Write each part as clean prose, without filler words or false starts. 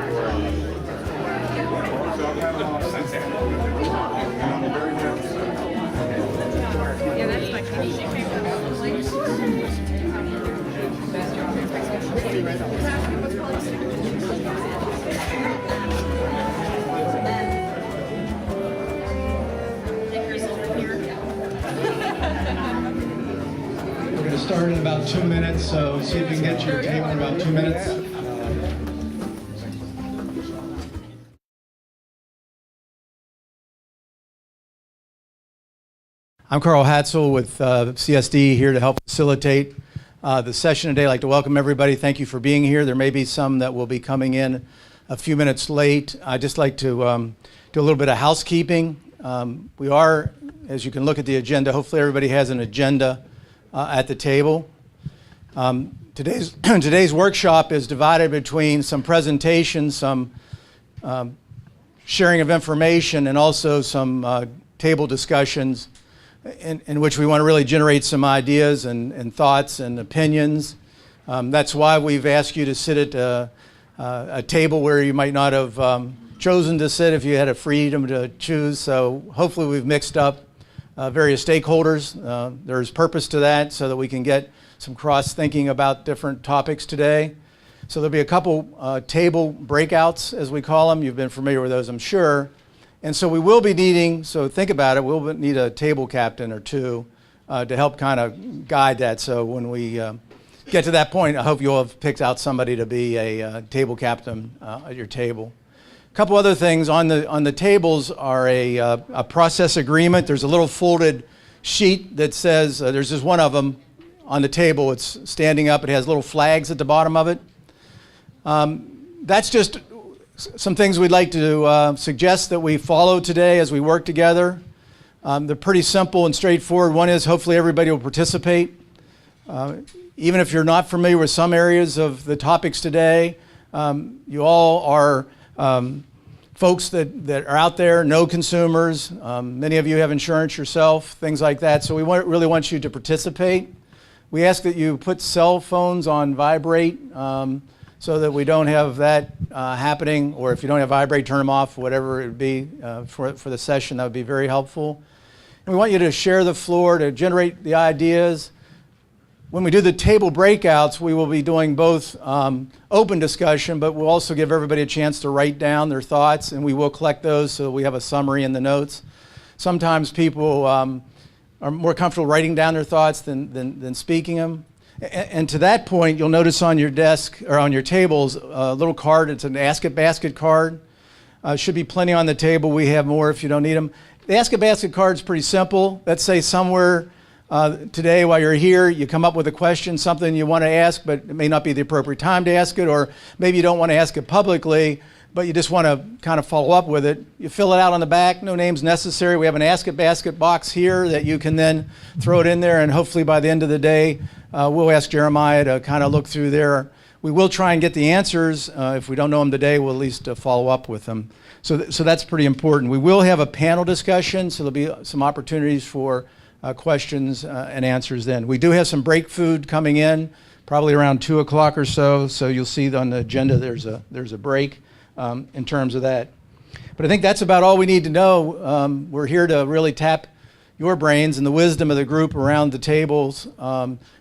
Yeah, that's my We're going to start in about 2 minutes, so see if you can get to your table in about 2 minutes. I'm Carl Hatzel with CSD, here to help facilitate the session today. I'd like to welcome everybody. Thank you for being here. There may be some that will be coming in a few minutes late. I'd just like to do a little bit of housekeeping. We are, as you can look at the agenda, hopefully everybody has an agenda at the table. Today's workshop is divided between some presentations, some sharing of information, and also some table discussions in which we want to really generate some ideas and thoughts and opinions. That's why we've asked you to sit at a table where you might not have chosen to sit if you had a freedom to choose. So hopefully we've mixed up various stakeholders. There's purpose to that so that we can get some cross-thinking about different topics today. So there'll be a couple table breakouts, as we call them. You've been familiar with those, I'm sure. And so we will be needing, so think about it, we'll need a table captain or two to help kind of guide that. So when we get to that point, I hope you'll have picked out somebody to be a table captain at your table. A couple other things on the tables are a process agreement. There's a little folded sheet that says, there's just one of them on the table. It's standing up. It has little flags at the bottom of it. That's just some things we'd like to suggest that we follow today as we work together. They're pretty simple and straightforward. One is hopefully everybody will participate. Even if you're not familiar with some areas of the topics today, you all are folks that are out there, know consumers. Many of you have insurance yourself, things like that. So we really want you to participate. We ask that you put cell phones on vibrate so that we don't have that happening, or if you don't have vibrate, turn them off, whatever it would be for the session. That would be very helpful. And we want you to share the floor, to generate the ideas. When we do the table breakouts, we will be doing both open discussion, but we'll also give everybody a chance to write down their thoughts, and we will collect those so we have a summary in the notes. Sometimes people are more comfortable writing down their thoughts than speaking them. And to that point, you'll notice on your desk or on your tables a little card. It's an Ask a Basket card. Should be plenty on the table. We have more if you don't need them. The Ask a Basket card is pretty simple. Let's say somewhere today while you're here, you come up with a question, something you want to ask, but it may not be the appropriate time to ask it, or maybe you don't want to ask it publicly, but you just want to kind of follow up with it. You fill it out on the back, no names necessary. We have an Ask a Basket box here that you can then throw it in there, and hopefully by the end of the day, we'll ask Jeremiah to kind of look through there. We will try and get the answers. If we don't know them today, we'll at least follow up with them. So that's pretty important. We will have a panel discussion, so there'll be some opportunities for questions and answers then. We do have some break food coming in, probably around 2 o'clock or so. So you'll see on the agenda there's a break in terms of that. But I think that's about all we need to know. We're here to really tap your brains and the wisdom of the group around the tables,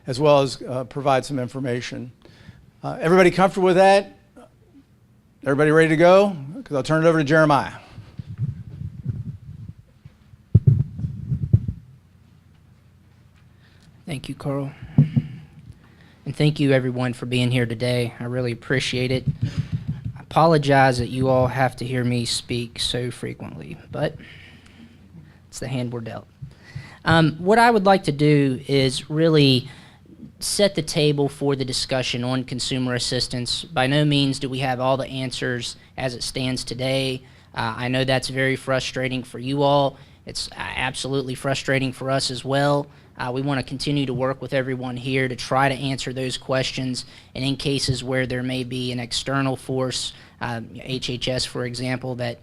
as well as provide some information. Everybody comfortable with that? Everybody ready to go? Because I'll turn it over to Jeremiah. Thank you, Carl. And thank you, everyone, for being here today. I really appreciate it. I apologize that you all have to hear me speak so frequently, but it's the hand we're dealt. What I would like to do is really set the table for the discussion on consumer assistance. By no means do we have all the answers as it stands today. I know that's very frustrating for you all. It's absolutely frustrating for us as well. We want to continue to work with everyone here to try to answer those questions, and in cases where there may be an external force, HHS for example, that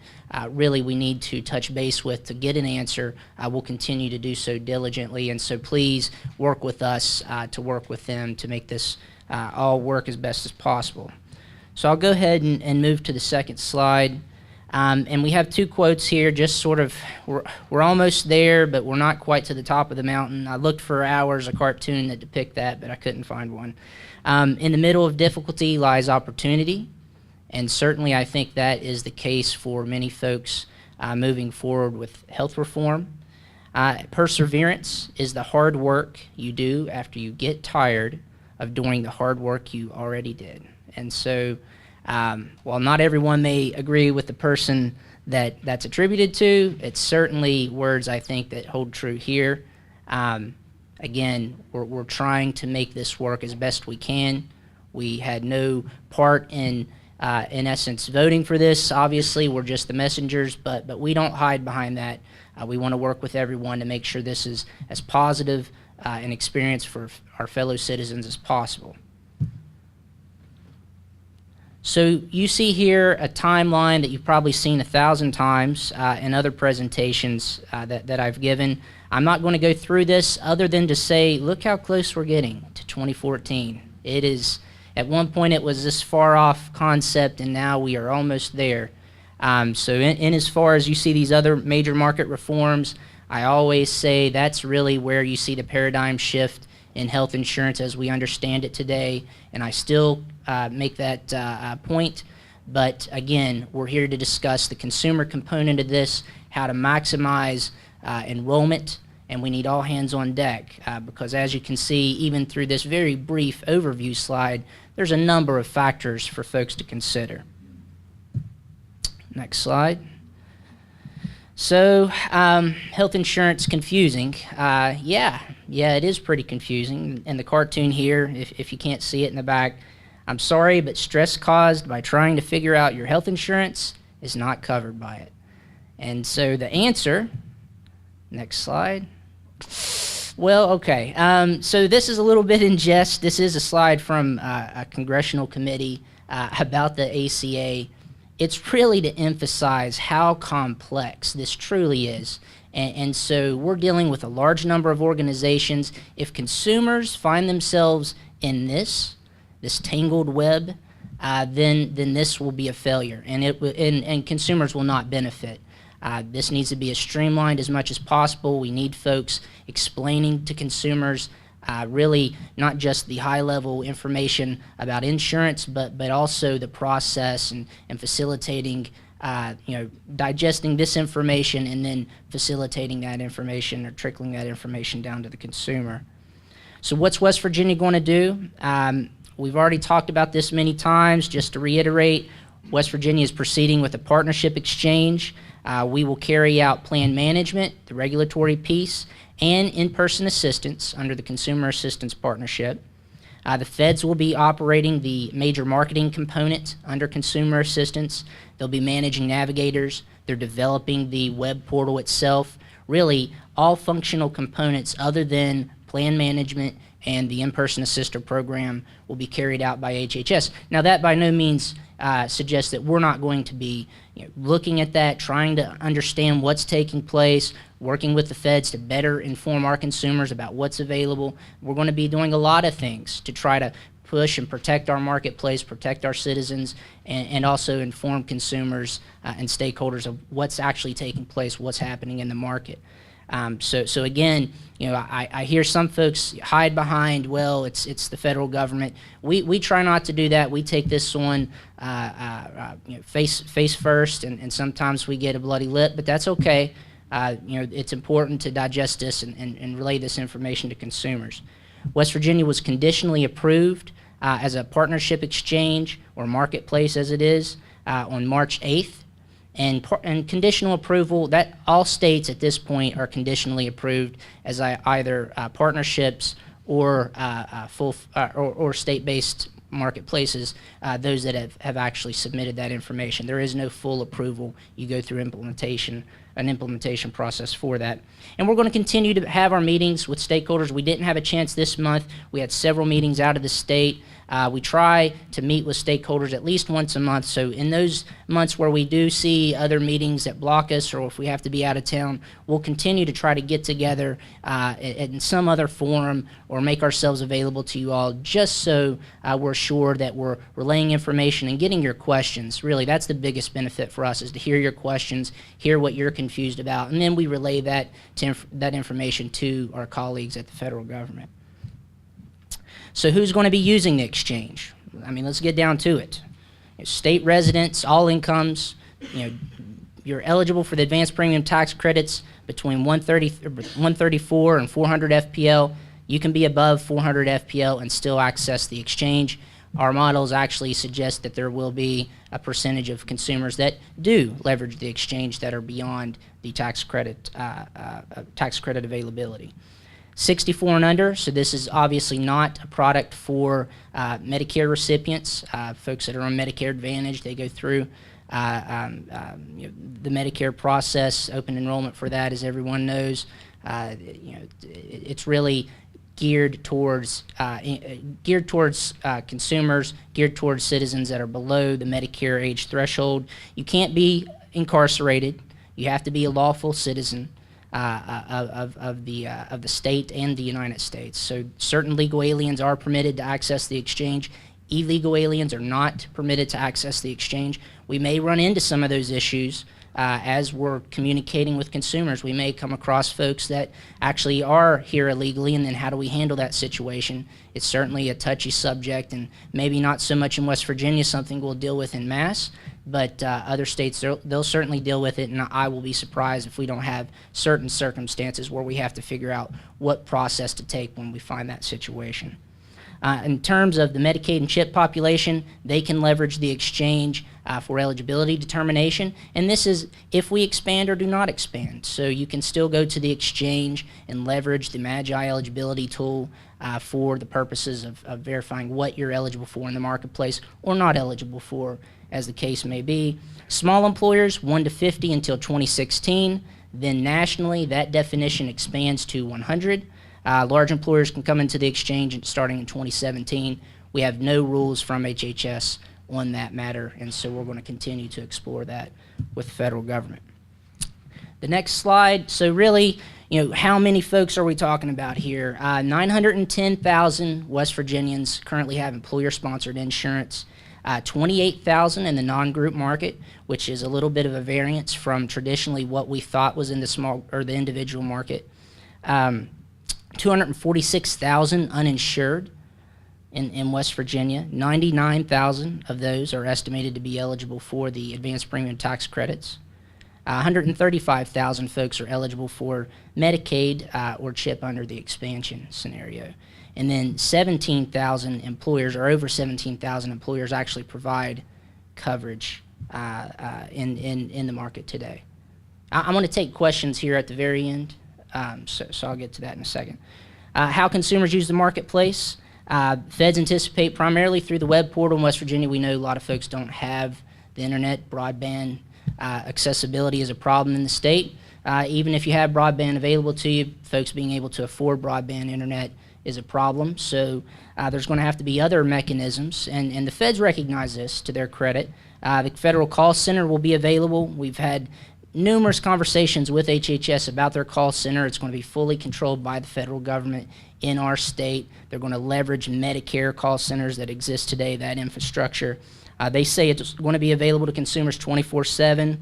really we need to touch base with to get an answer, we'll continue to do so diligently. And so please work with us to work with them to make this all work as best as possible. So I'll go ahead and move to the second slide. And we have two quotes here, just sort of, we're almost there, but we're not quite to the top of the mountain. I looked for hours, a cartoon that depict that, but I couldn't find one. In the middle of difficulty lies opportunity, and certainly I think that is the case for many folks moving forward with health reform. Perseverance is the hard work you do after you get tired of doing the hard work you already did. And so, while not everyone may agree with the person that's attributed to, it's certainly words I think that hold true here. Again, we're trying to make this work as best we can. We had no part in essence, voting for this. Obviously, we're just the messengers, but we don't hide behind that. We want to work with everyone to make sure this is as positive an experience for our fellow citizens as possible. So you see here a timeline that you've probably seen 1,000 times in other presentations that I've given. I'm not going to go through this other than to say, look how close we're getting to 2014. It is, at one point it was this far off concept, and now we are almost there. So in as far as you see these other major market reforms, I always say that's really where you see the paradigm shift in health insurance as we understand it today, and I still make that point. But again, we're here to discuss the consumer component of this, how to maximize enrollment, and we need all hands on deck because as you can see, even through this very brief overview slide, there's a number of factors for folks to consider. Next slide. So, health insurance confusing. Yeah, it is pretty confusing. And the cartoon here, if you can't see it in the back, I'm sorry, but stress caused by trying to figure out your health insurance is not covered by it. And so the answer, next slide. Well, okay, so this is a little bit in jest. This is a slide from a congressional committee about the ACA. It's really to emphasize how complex this truly is. And so we're dealing with a large number of organizations. If consumers find themselves in this tangled web, then this will be a failure, and consumers will not benefit. This needs to be as streamlined as much as possible. We need folks explaining to consumers really not just the high-level information about insurance, but also the process and facilitating, digesting this information and then facilitating that information or trickling that information down to the consumer. So what's West Virginia going to do? We've already talked about this many times. Just to reiterate, West Virginia is proceeding with a partnership exchange. We will carry out plan management, the regulatory piece, and in-person assistance under the Consumer Assistance Partnership. The feds will be operating the major marketing component under consumer assistance. They'll be managing navigators. They're developing the web portal itself. Really, all functional components other than plan management and the in-person assister program will be carried out by HHS. Now, that by no means suggests that we're not going to be looking at that, trying to understand what's taking place, working with the feds to better inform our consumers about what's available. We're going to be doing a lot of things to try to push and protect our marketplace, protect our citizens, and also inform consumers and stakeholders of what's actually taking place, what's happening in the market. So again, I hear some folks hide behind, well, it's the federal government. We try not to do that. We take this on face first, and sometimes we get a bloody lip, but that's okay. It's important to digest this and relay this information to consumers. West Virginia was conditionally approved as a partnership exchange or marketplace as it is on March 8th. And conditional approval, that all states at this point are conditionally approved as either partnerships or or state-based marketplaces, those that have actually submitted that information. There is no full approval. You go through an implementation process for that. And we're going to continue to have our meetings with stakeholders. We didn't have a chance this month. We had several meetings out of the state. We try to meet with stakeholders at least once a month. So in those months where we do see other meetings that block us, or if we have to be out of town, we'll continue to try to get together in some other forum or make ourselves available to you all, just so we're sure that we're relaying information and getting your questions. Really, that's the biggest benefit for us, is to hear your questions, hear what you're confused about, and then we relay that that information to our colleagues at the federal government. So who's going to be using the exchange? I mean, let's get down to it. State residents, all incomes, you're eligible for the advanced premium tax credits between 134 and 400 FPL. You can be above 400 FPL and still access the exchange. Our models actually suggest that there will be a percentage of consumers that do leverage the exchange that are beyond the tax credit availability. 64 and under, so this is obviously not a product for Medicare recipients, folks that are on Medicare Advantage. They go through the Medicare process, open enrollment for that, as everyone knows. It's really geared towards consumers, geared towards citizens that are below the Medicare age threshold. You can't be incarcerated. You have to be a lawful citizen of the state and the United States. So certain legal aliens are permitted to access the exchange. Illegal aliens are not permitted to access the exchange. We may run into some of those issues as we're communicating with consumers. We may come across folks that actually are here illegally, and then how do we handle that situation? It's certainly a touchy subject, and maybe not so much in West Virginia, something we'll deal with en masse, but other states, they'll certainly deal with it, and I will be surprised if we don't have certain circumstances where we have to figure out what process to take when we find that situation. In terms of the Medicaid and CHIP population, they can leverage the exchange for eligibility determination, and this is if we expand or do not expand. So you can still go to the exchange and leverage the MAGI eligibility tool for the purposes of verifying what you're eligible for in the marketplace or not eligible for, as the case may be. Small employers, 1 to 50 until 2016. Then nationally, that definition expands to 100. Large employers can come into the exchange starting in 2017. We have no rules from HHS on that matter, and so we're going to continue to explore that with the federal government. The next slide. So really, how many folks are we talking about here? 910,000 West Virginians currently have employer-sponsored insurance. 28,000 in the non-group market, which is a little bit of a variance from traditionally what we thought was in the small or the individual market. 246,000 uninsured in West Virginia. 99,000 of those are estimated to be eligible for the advanced premium tax credits. 135,000 folks are eligible for Medicaid or CHIP under the expansion scenario. And then 17,000 employers, or over 17,000 employers, actually provide coverage in the market today. I'm going to take questions here at the very end, so I'll get to that in a second. How consumers use the marketplace. Feds anticipate primarily through the web portal in West Virginia. We know a lot of folks don't have the internet. Broadband accessibility is a problem in the state. Even if you have broadband available to you, folks being able to afford broadband internet is a problem. So there's going to have to be other mechanisms, and the feds recognize this, to their credit. The federal call center will be available. We've had numerous conversations with HHS about their call center. It's going to be fully controlled by the federal government in our state. They're going to leverage Medicare call centers that exist today, that infrastructure. They say it's going to be available to consumers 24/7.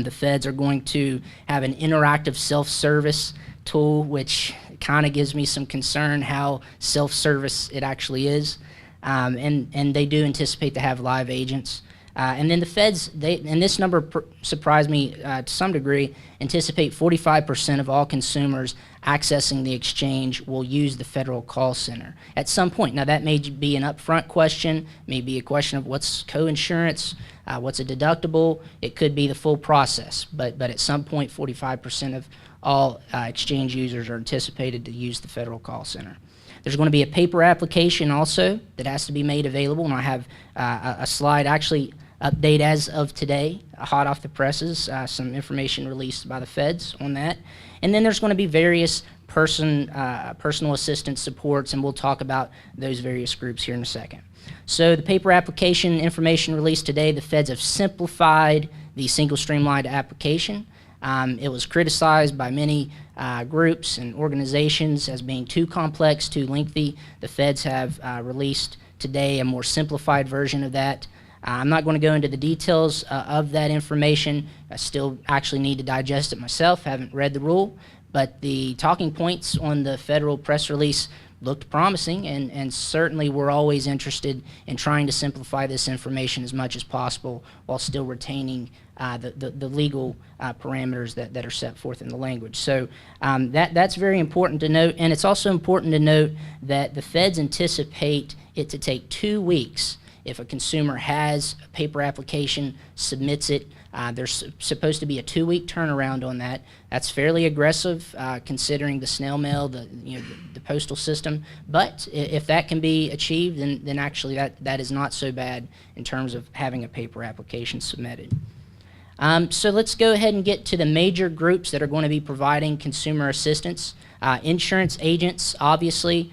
The feds are going to have an interactive self-service tool, which kind of gives me some concern how self-service it actually is. And they do anticipate to have live agents. And then the feds, and this number surprised me to some degree, anticipate 45% of all consumers accessing the exchange will use the federal call center at some point. Now, that may be an upfront question, may be a question of what's co-insurance, what's a deductible. It could be the full process, but at some point, 45% of all exchange users are anticipated to use the federal call center. There's going to be a paper application also that has to be made available, and I have a slide. Actually, update as of today, hot off the presses, some information released by the feds on that. And then there's going to be various personal assistance supports, and we'll talk about those various groups here in a second. So the paper application information released today, the feds have simplified the single streamlined application. It was criticized by many groups and organizations as being too complex, too lengthy. The feds have released today a more simplified version of that. I'm not going to go into the details of that information. I still actually need to digest it myself. Haven't read the rule, but the talking points on the federal press release looked promising, and certainly we're always interested in trying to simplify this information as much as possible while still retaining the legal parameters that are set forth in the language. So that's very important to note, and it's also important to note that the feds anticipate it to take 2 weeks if a consumer has a paper application, submits it. There's supposed to be a 2-week turnaround on that. That's fairly aggressive considering the snail mail, the postal system. But if that can be achieved, then actually that is not so bad in terms of having a paper application submitted. So let's go ahead and get to the major groups that are going to be providing consumer assistance. Insurance agents, obviously,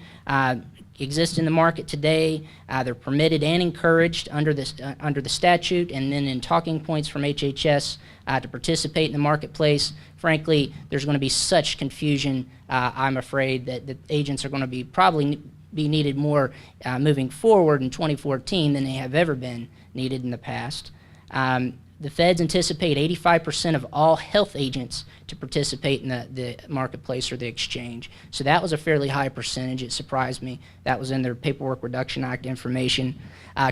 exist in the market today. They're permitted and encouraged under the statute, and then in talking points from HHS to participate in the marketplace. Frankly, there's going to be such confusion, I'm afraid, that the agents are going to be probably be needed more moving forward in 2014 than they have ever been needed in the past. The feds anticipate 85% of all health agents to participate in the marketplace or the exchange. So that was a fairly high percentage. It surprised me. That was in their Paperwork Reduction Act information.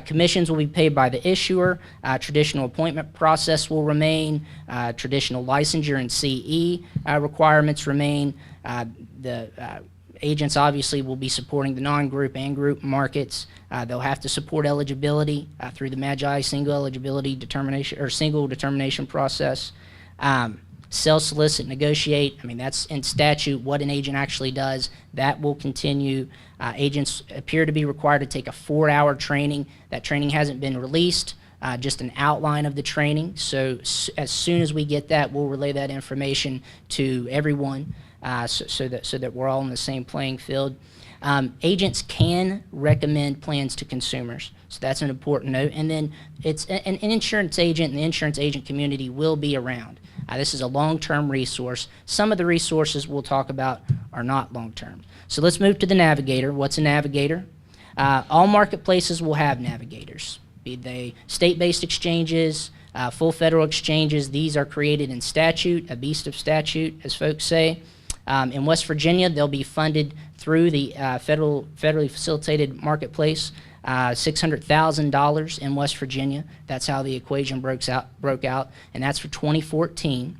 Commissions will be paid by the issuer. Traditional appointment process will remain. Traditional licensure and CE requirements remain. The agents obviously will be supporting the non-group and group markets. They'll have to support eligibility through the MAGI single eligibility determination or single determination process. Sell, solicit, negotiate. I mean, that's in statute what an agent actually does. That will continue. Agents appear to be required to take a 4-hour training. That training hasn't been released. Just an outline of the training. So as soon as we get that, we'll relay that information to everyone. So that we're all in the same playing field. Agents can recommend plans to consumers, so that's an important note. And then it's an insurance agent, and the insurance agent community will be around. This is a long-term resource. Some of the resources we'll talk about are not long-term. So let's move to the navigator. What's a navigator? All marketplaces will have navigators, be they state-based exchanges, full federal exchanges. These are created in statute, a beast of statute, as folks say. In West Virginia, they'll be funded through the federally facilitated marketplace, $600,000 in West Virginia. That's how the equation broke out, and that's for 2014.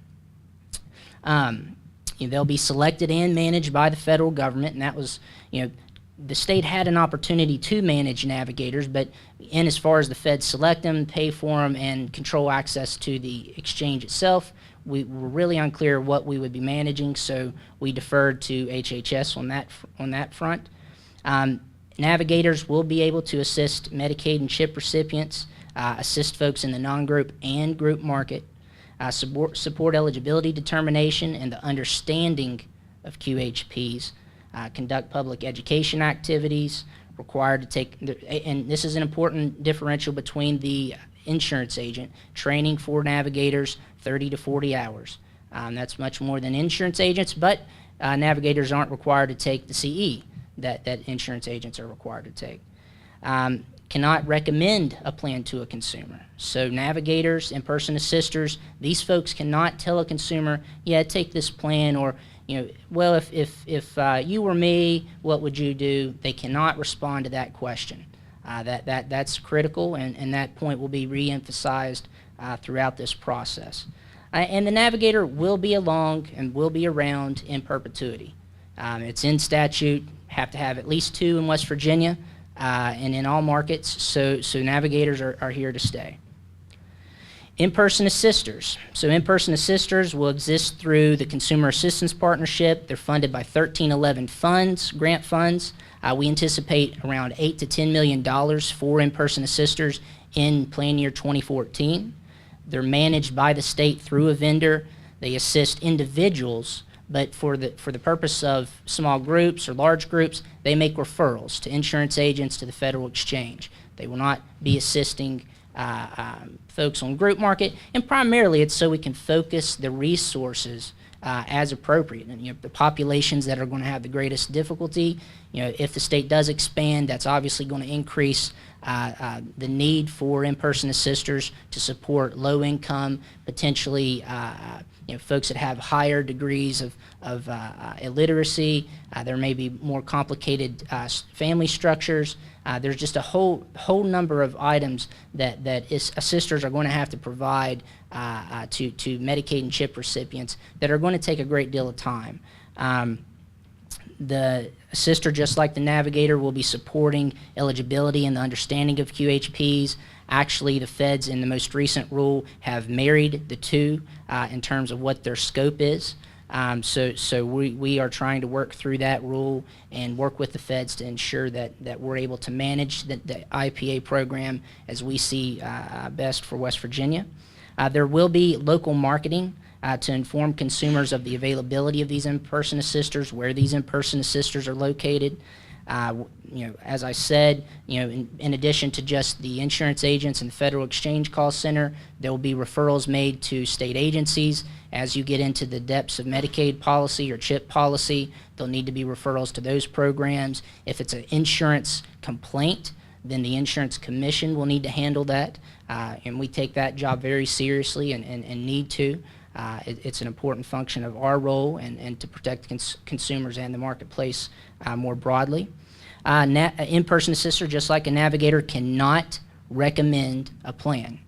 They'll be selected and managed by the federal government, and that was, the state had an opportunity to manage navigators, but in as far as the feds select them, pay for them, and control access to the exchange itself, we were really unclear what we would be managing, so we deferred to HHS on that front. Navigators will be able to assist Medicaid and CHIP recipients, assist folks in the non-group and group market, support eligibility determination and the understanding of QHPs, conduct public education activities, required to take, and this is an important differential between the insurance agent, training for navigators, 30 to 40 hours. That's much more than insurance agents, but navigators aren't required to take the CE that insurance agents are required to take. Cannot recommend a plan to a consumer. So navigators, in-person assisters, these folks cannot tell a consumer, yeah, take this plan, or, well, if you were me, what would you do? They cannot respond to that question. That's critical, and that point will be re-emphasized throughout this process. And the navigator will be along and will be around in perpetuity. It's in statute, have to have at least 2 in West Virginia and in all markets, so navigators are here to stay. In-person assisters. So in-person assisters will exist through the Consumer Assistance Partnership. They're funded by 1311 funds, grant funds. We anticipate around $8 to $10 million for in-person assisters in plan year 2014. They're managed by the state through a vendor. They assist individuals, but for the purpose of small groups or large groups, they make referrals to insurance agents, to the Federal Exchange. They will not be assisting folks on group market, and primarily it's so we can focus the resources as appropriate. And the populations that are going to have the greatest difficulty, if the state does expand, that's obviously going to increase the need for in-person assisters to support low-income, potentially folks that have higher degrees of illiteracy. There may be more complicated family structures. There's just a whole number of items that assisters are going to have to provide to Medicaid and CHIP recipients that are going to take a great deal of time. The assister, just like the navigator, will be supporting eligibility and the understanding of QHPs. Actually, the feds in the most recent rule have married the two in terms of what their scope is. So we are trying to work through that rule and work with the feds to ensure that we're able to manage the IPA program as we see best for West Virginia. There will be local marketing to inform consumers of the availability of these in-person assisters, where these in-person assisters are located. As I said, in addition to just the insurance agents and the Federal Exchange call center, there will be referrals made to state agencies. As you get into the depths of Medicaid policy or CHIP policy, there'll need to be referrals to those programs. If it's an insurance complaint, then the insurance commission will need to handle that, and we take that job very seriously and need to. It's an important function of our role and to protect consumers and the marketplace more broadly. In-person assister, just like a navigator, cannot recommend a plan.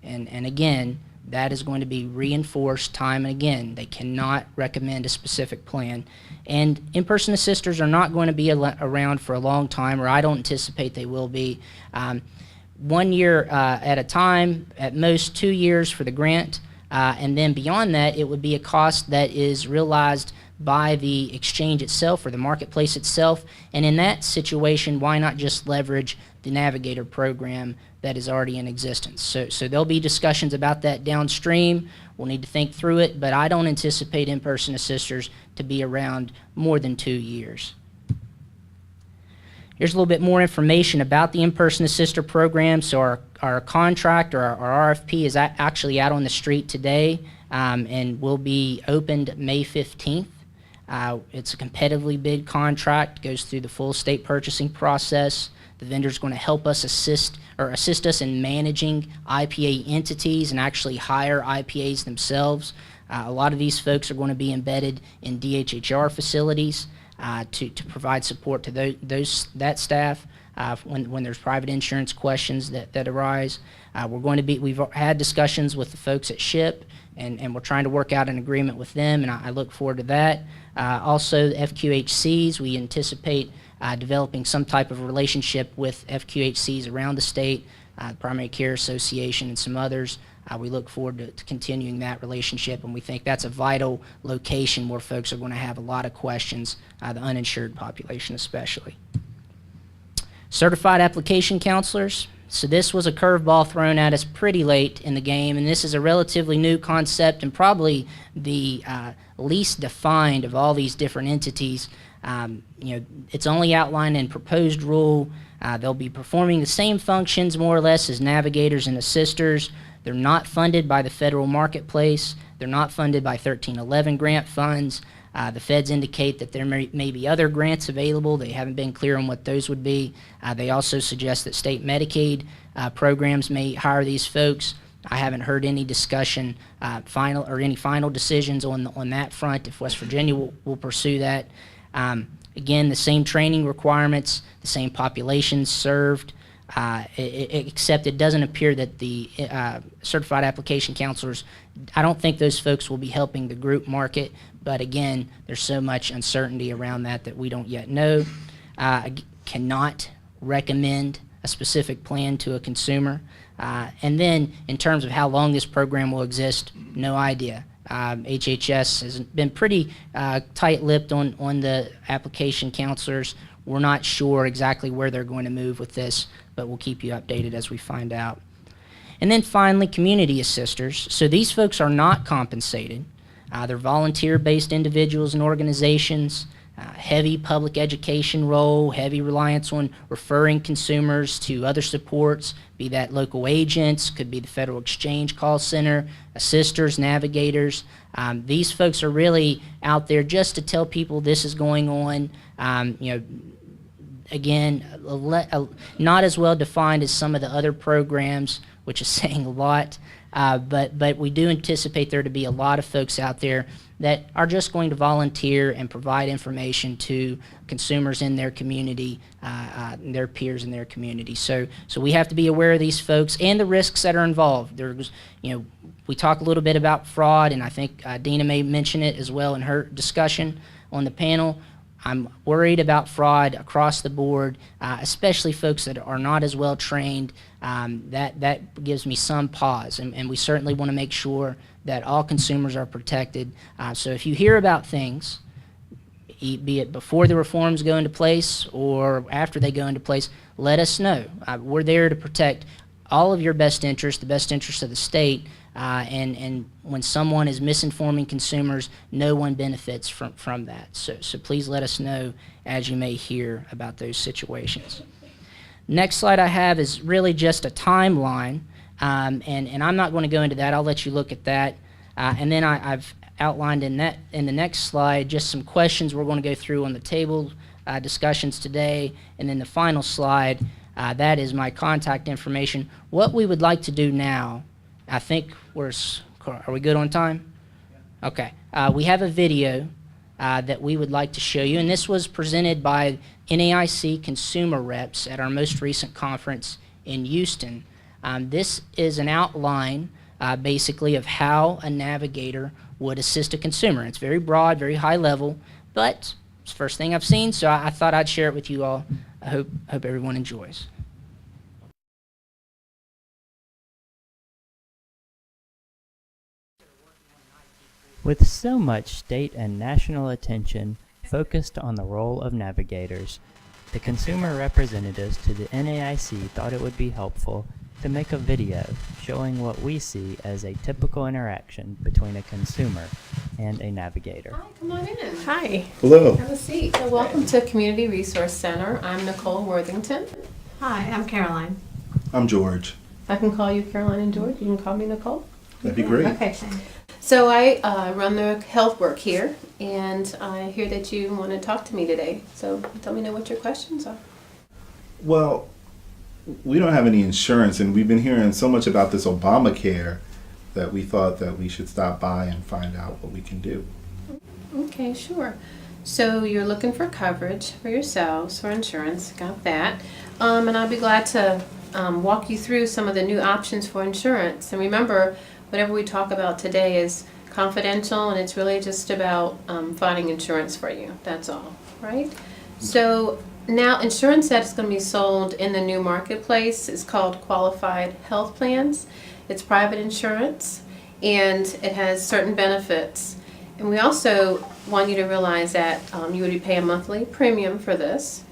And again, that is going to be reinforced time and again. They cannot recommend a specific plan. And in-person assisters are not going to be around for a long time, or I don't anticipate they will be. 1 year at a time, at most 2 years for the grant. And then beyond that, it would be a cost that is realized by the exchange itself or the marketplace itself. And in that situation, why not just leverage the Navigator program that is already in existence? So there'll be discussions about that downstream. We'll need to think through it, but I don't anticipate in-person assisters to be around more than 2 years. Here's a little bit more information about the in-person assister program. So our contract or our RFP is actually out on the street today and will be opened May 15th. It's a competitively bid contract, goes through the full state purchasing process. The vendor's going to help us assist us in managing IPA entities and actually hire IPAs themselves. A lot of these folks are going to be embedded in DHHR facilities to provide support to that staff when there's private insurance questions that arise. We've had discussions with the folks at SHIP, and we're trying to work out an agreement with them, and I look forward to that. Also, FQHCs, we anticipate developing some type of relationship with FQHCs around the state, the Primary Care Association and some others. We look forward to continuing that relationship, and we think that's a vital location where folks are going to have a lot of questions, the uninsured population especially. Certified application counselors. So this was a curveball thrown at us pretty late in the game, and this is a relatively new concept and probably the least defined of all these different entities. It's only outlined in proposed rule. They'll be performing the same functions more or less as navigators and assisters. They're not funded by the federal marketplace. They're not funded by 1311 grant funds. The feds indicate that there may be other grants available. They haven't been clear on what those would be. They also suggest that state Medicaid programs may hire these folks. I haven't heard any discussion, any final decisions on that front, if West Virginia will pursue that. Again, the same training requirements, the same populations served, except it doesn't appear that the certified application counselors, I don't think those folks will be helping the group market, but again, there's so much uncertainty around that we don't yet know. Cannot recommend a specific plan to a consumer. And then in terms of how long this program will exist, no idea. HHS has been pretty tight-lipped on the application counselors. We're not sure exactly where they're going to move with this, but we'll keep you updated as we find out. And then finally, community assisters. So these folks are not compensated. They're volunteer-based individuals and organizations, heavy public education role, heavy reliance on referring consumers to other supports, be that local agents, could be the Federal Exchange call center, assisters, navigators. These folks are really out there just to tell people this is going on. Again, not as well defined as some of the other programs, which is saying a lot, but we do anticipate there to be a lot of folks out there that are just going to volunteer and provide information to consumers in their community, their peers in their community. So we have to be aware of these folks and the risks that are involved. There's, we talk a little bit about fraud, and I think Dina may mention it as well in her discussion on the panel. I'm worried about fraud across the board, especially folks that are not as well trained. That gives me some pause, and we certainly want to make sure that all consumers are protected. So if you hear about things, be it before the reforms go into place or after they go into place, let us know. We're there to protect all of your best interests, the best interests of the state, and when someone is misinforming consumers, no one benefits from that. So please let us know as you may hear about those situations. Next slide I have is really just a timeline, and I'm not going to go into that. I'll let you look at that. And then I've outlined in the next slide just some questions we're going to go through on the table discussions today, and then the final slide, that is my contact information. What we would like to do now, I think are we good on time? Okay. We have a video that we would like to show you, and this was presented by NAIC consumer reps at our most recent conference in Houston. This is an outline basically of how a navigator would assist a consumer. It's very broad, very high level, but it's the first thing I've seen, so I thought I'd share it with you all. I hope everyone enjoys. With so much state and national attention focused on the role of navigators, the consumer representatives to the NAIC thought it would be helpful to make a video showing what we see as a typical interaction between a consumer and a navigator. Hi, come on in. Hi. Hello. Have a seat. So welcome to Community Resource Center. I'm Nicole Worthington. Hi, I'm Caroline. I'm George. I can call you Caroline and George. You can call me Nicole. That'd be great. Okay. So I run the health work here, and I hear that you want to talk to me today. So let me know what your questions are. Well, we don't have any insurance, and we've been hearing so much about this Obamacare that we thought that we should stop by and find out what we can do. Okay, sure. So you're looking for coverage for yourselves for insurance. Got that. And I'll be glad to walk you through some of the new options for insurance. And remember, whatever we talk about today is confidential, and it's really just about finding insurance for you. That's all, right? So now insurance that's going to be sold in the new marketplace is called qualified health plans. It's private insurance, and it has certain benefits. And we also want you to realize that you would pay a monthly premium for this,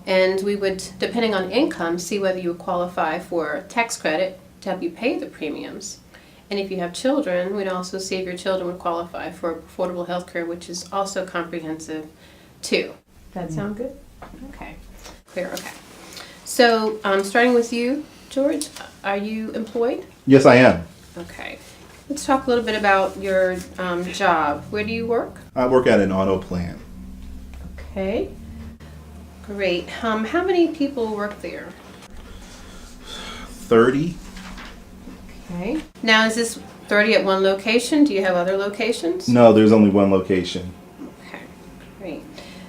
and we would, depending on income, see whether you would qualify for tax credit to help you pay the premiums. And if you have children, we'd also see if your children would qualify for affordable health care, which is also comprehensive too. That sound good? Okay. Clear, okay. So starting with you, George, are you employed? Yes, I am. Okay. Let's talk a little bit about your job. Where do you work? I work at an auto plant. Okay. Great. How many people work there? 30. Okay. Now, is this 30 at one location? Do you have other locations? No, there's only one location. Okay. Great.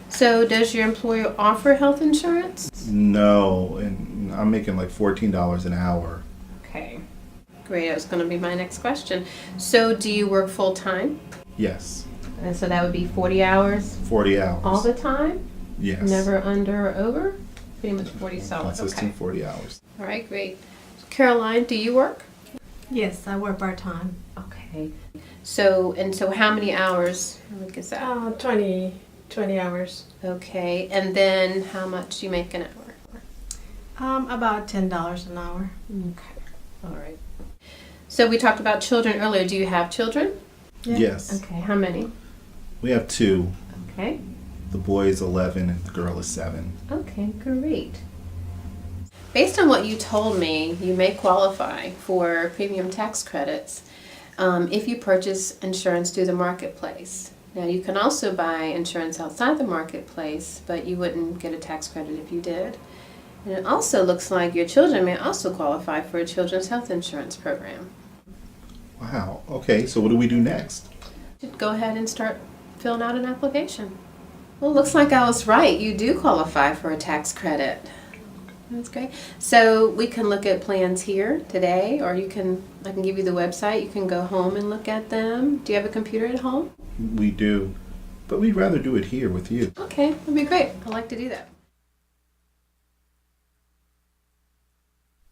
So, does your employer offer health insurance? No, and I'm making like $14 an hour. Okay. Great. That was going to be my next question. So, do you work full time? Yes. And so that would be 40 hours 40 hours. all the time? Yes. Never under or over? Pretty much 40 solid. Consistent Okay. 40 hours. All right, great. Caroline, do you work? Yes, I work part-time. Okay. So how many hours a week is that? 20 hours. Okay. And then how much do you make an hour? About $10 an hour. Okay. All right. So we talked about children earlier. Do you have children? Yes. Okay, how many? We have two. Okay. The boy is 11 and the girl is 7. Okay, great. Based on what you told me, you may qualify for premium tax credits if you purchase insurance through the marketplace. Now, you can also buy insurance outside the marketplace, but you wouldn't get a tax credit if you did. And it also looks like your children may also qualify for a children's health insurance program. Wow. Okay, so what do we do next? Go ahead and start filling out an application. Well, looks like I was right. You do qualify for a tax credit. That's great. So we can look at plans here today, or I can give you the website. You can go home and look at them. Do you have a computer at home? We do, but we'd rather do it here with you. Okay, that'd be great. I'd like to do that.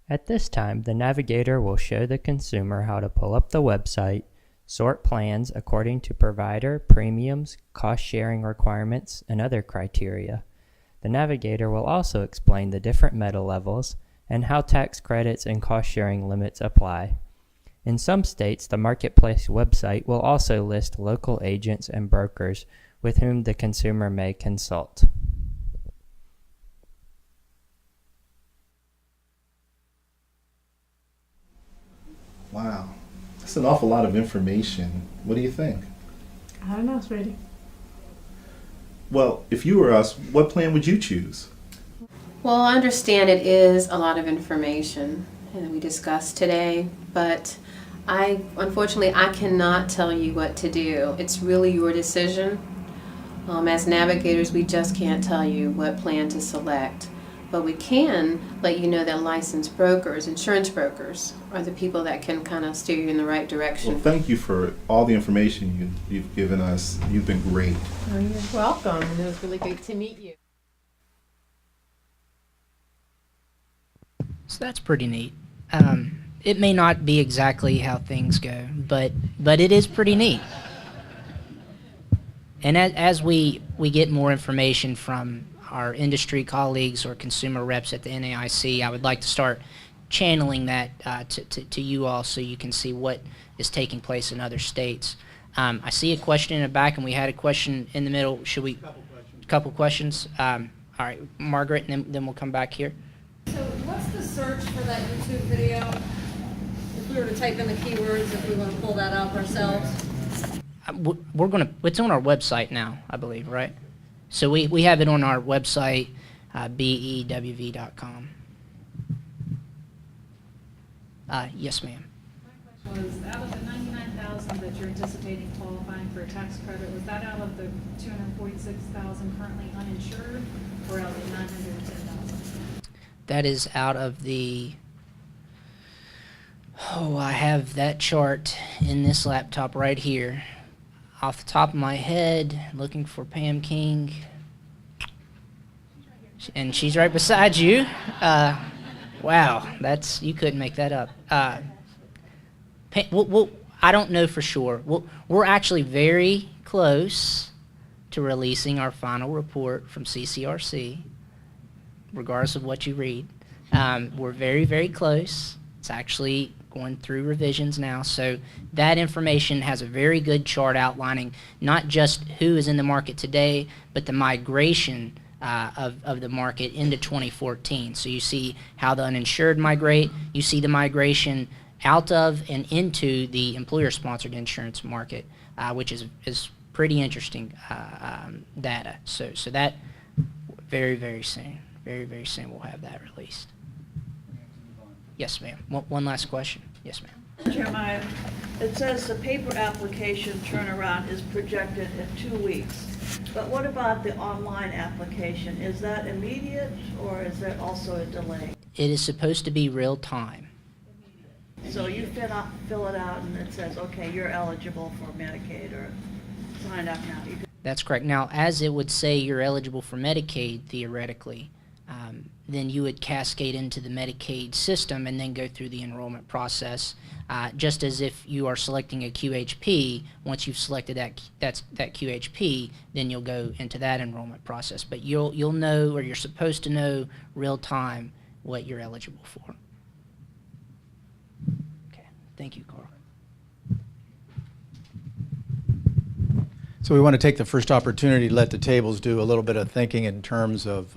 At this time, the navigator will show the consumer how to pull up the website, sort plans according to provider, premiums, cost-sharing requirements, and other criteria. The navigator will also explain the different meta levels and how tax credits and cost-sharing limits apply. In some states, the marketplace website will also list local agents and brokers with whom the consumer may consult. Wow. That's an awful lot of information. What do you think? I don't know, sweetie. Well, if you were us, what plan would you choose? Well, I understand it is a lot of information that we discussed today, but unfortunately, I cannot tell you what to do. It's really your decision. As navigators, we just can't tell you what plan to select. But we can let you know that licensed brokers, insurance brokers, are the people that can kind of steer you in the right direction. Well, thank you for all the information you've given us. You've been great. Oh, you're welcome. It was really great to meet you. So that's pretty neat. It may not be exactly how things go, but it is pretty neat. And as we get more information from our industry colleagues or consumer reps at the NAIC, I would like to start channeling that to you all so you can see what is taking place in other states. I see a question in the back, and we had a question in the middle. Should we? Couple questions. All right, Margaret, and then we'll come back here. So what's the search for that YouTube video? If we were to type in the keywords, if we want to pull that up ourselves? We're gonna. It's on our website now, I believe, right? So we have it on our website, bewv.com. Yes, ma'am. My question was, out of the 99,000 that you're anticipating qualifying for a tax credit, was that out of the 246,000 currently uninsured, or out of the 910,000? That is out of the. Oh, I have that chart in this laptop right here. Off the top of my head, looking for Pam King. And she's right beside you. Wow, you couldn't make that up. I don't know for sure. We're actually very close to releasing our final report from CCRC, regardless of what you read. We're very, very close. It's actually going through revisions now, so that information has a very good chart outlining not just who is in the market today, but the migration of the market into 2014. So you see how the uninsured migrate, you see the migration out of and into the employer-sponsored insurance market, which is pretty interesting data. So that very, very soon, very soon we'll have that released. Yes, ma'am. One last question. Yes, ma'am. Jeremiah, it says the paper application turnaround is projected in 2 weeks. But what about the online application? Is that immediate, or is there also a delay? It is supposed to be real time. So you fill it out and it says, okay, you're eligible for Medicaid, or sign up now. That's correct. Now, as it would say you're eligible for Medicaid, theoretically, then you would cascade into the Medicaid system and then go through the enrollment process, just as if you are selecting a QHP. Once you've selected that QHP, then you'll go into that enrollment process. But you'll know, or you're supposed to know, real time what you're eligible for. Okay. Thank you, Carl. So we want to take the first opportunity to let the tables do a little bit of thinking in terms of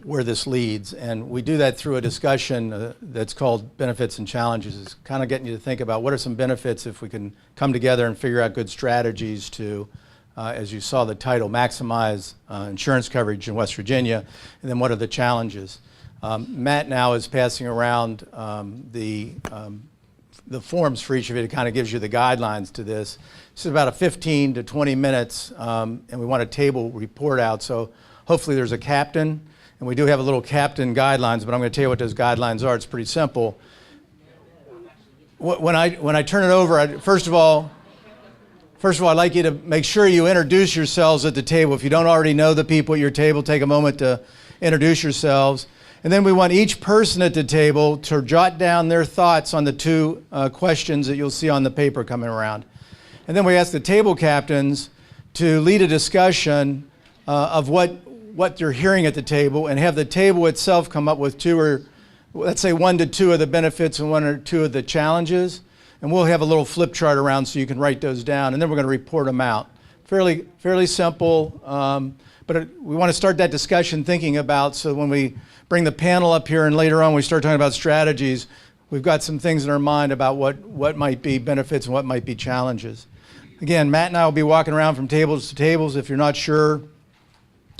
where this leads. And we do that through a discussion that's called Benefits and Challenges. It's kind of getting you to think about what are some benefits if we can come together and figure out good strategies to, as you saw the title, maximize insurance coverage in West Virginia, and then what are the challenges. Matt now is passing around the forms for each of you. It kind of gives you the guidelines to this. This is about a 15 to 20 minutes, and we want a table report out. So hopefully there's a captain, and we do have a little captain guidelines, but I'm going to tell you what those guidelines are. It's pretty simple. When I turn it over, first of all, I'd like you to make sure you introduce yourselves at the table. If you don't already know the people at your table, take a moment to introduce yourselves. And then we want each person at the table to jot down their thoughts on the two questions that you'll see on the paper coming around. And then we ask the table captains to lead a discussion of what you're hearing at the table, and have the table itself come up with two or, let's say, 1 to 2 of the benefits and 1 or 2 of the challenges. And we'll have a little flip chart around so you can write those down, and then we're going to report them out. Fairly simple, but we want to start that discussion thinking about, so when we bring the panel up here and later on we start talking about strategies, we've got some things in our mind about what might be benefits and what might be challenges. Again, Matt and I will be walking around from tables to tables if you're not sure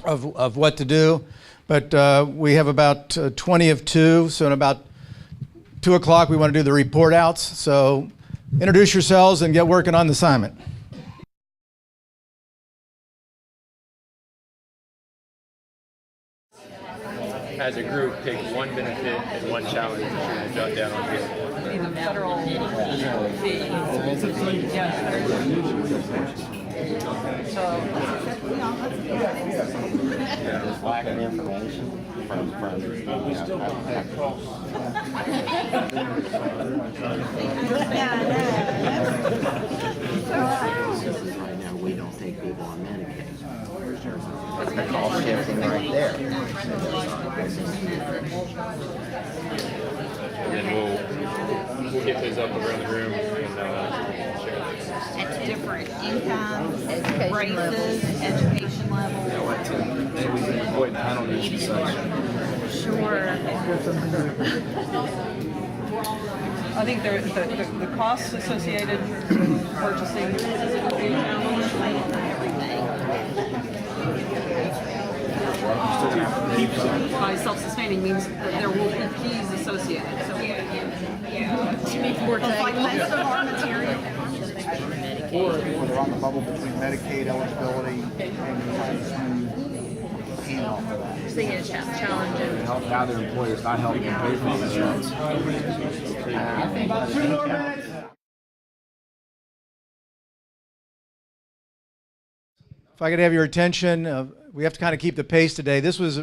of what to do, but we have about 20 of 2, so in about 2 o'clock we want to do the report outs. So introduce yourselves and get working on the assignment. As a group, pick 1 benefit and 1 challenge that you jot down on here. Federal There's lack of information from right now we don't take people on Medicaid. That's all shifting right there. And then we'll get those up around the room and share. At different incomes, races, education levels. Maybe we can avoid panel discussion. Sure. I think the costs associated with purchasing by self-sustaining means that there will be fees associated. So we most of our material. Or they're on the bubble between Medicaid eligibility and trying to hand off of that. So yeah, challenges. Help now their employers not helping them pay for the insurance. About 2 more minutes. If I could have your attention, we have to kind of keep the pace today. This was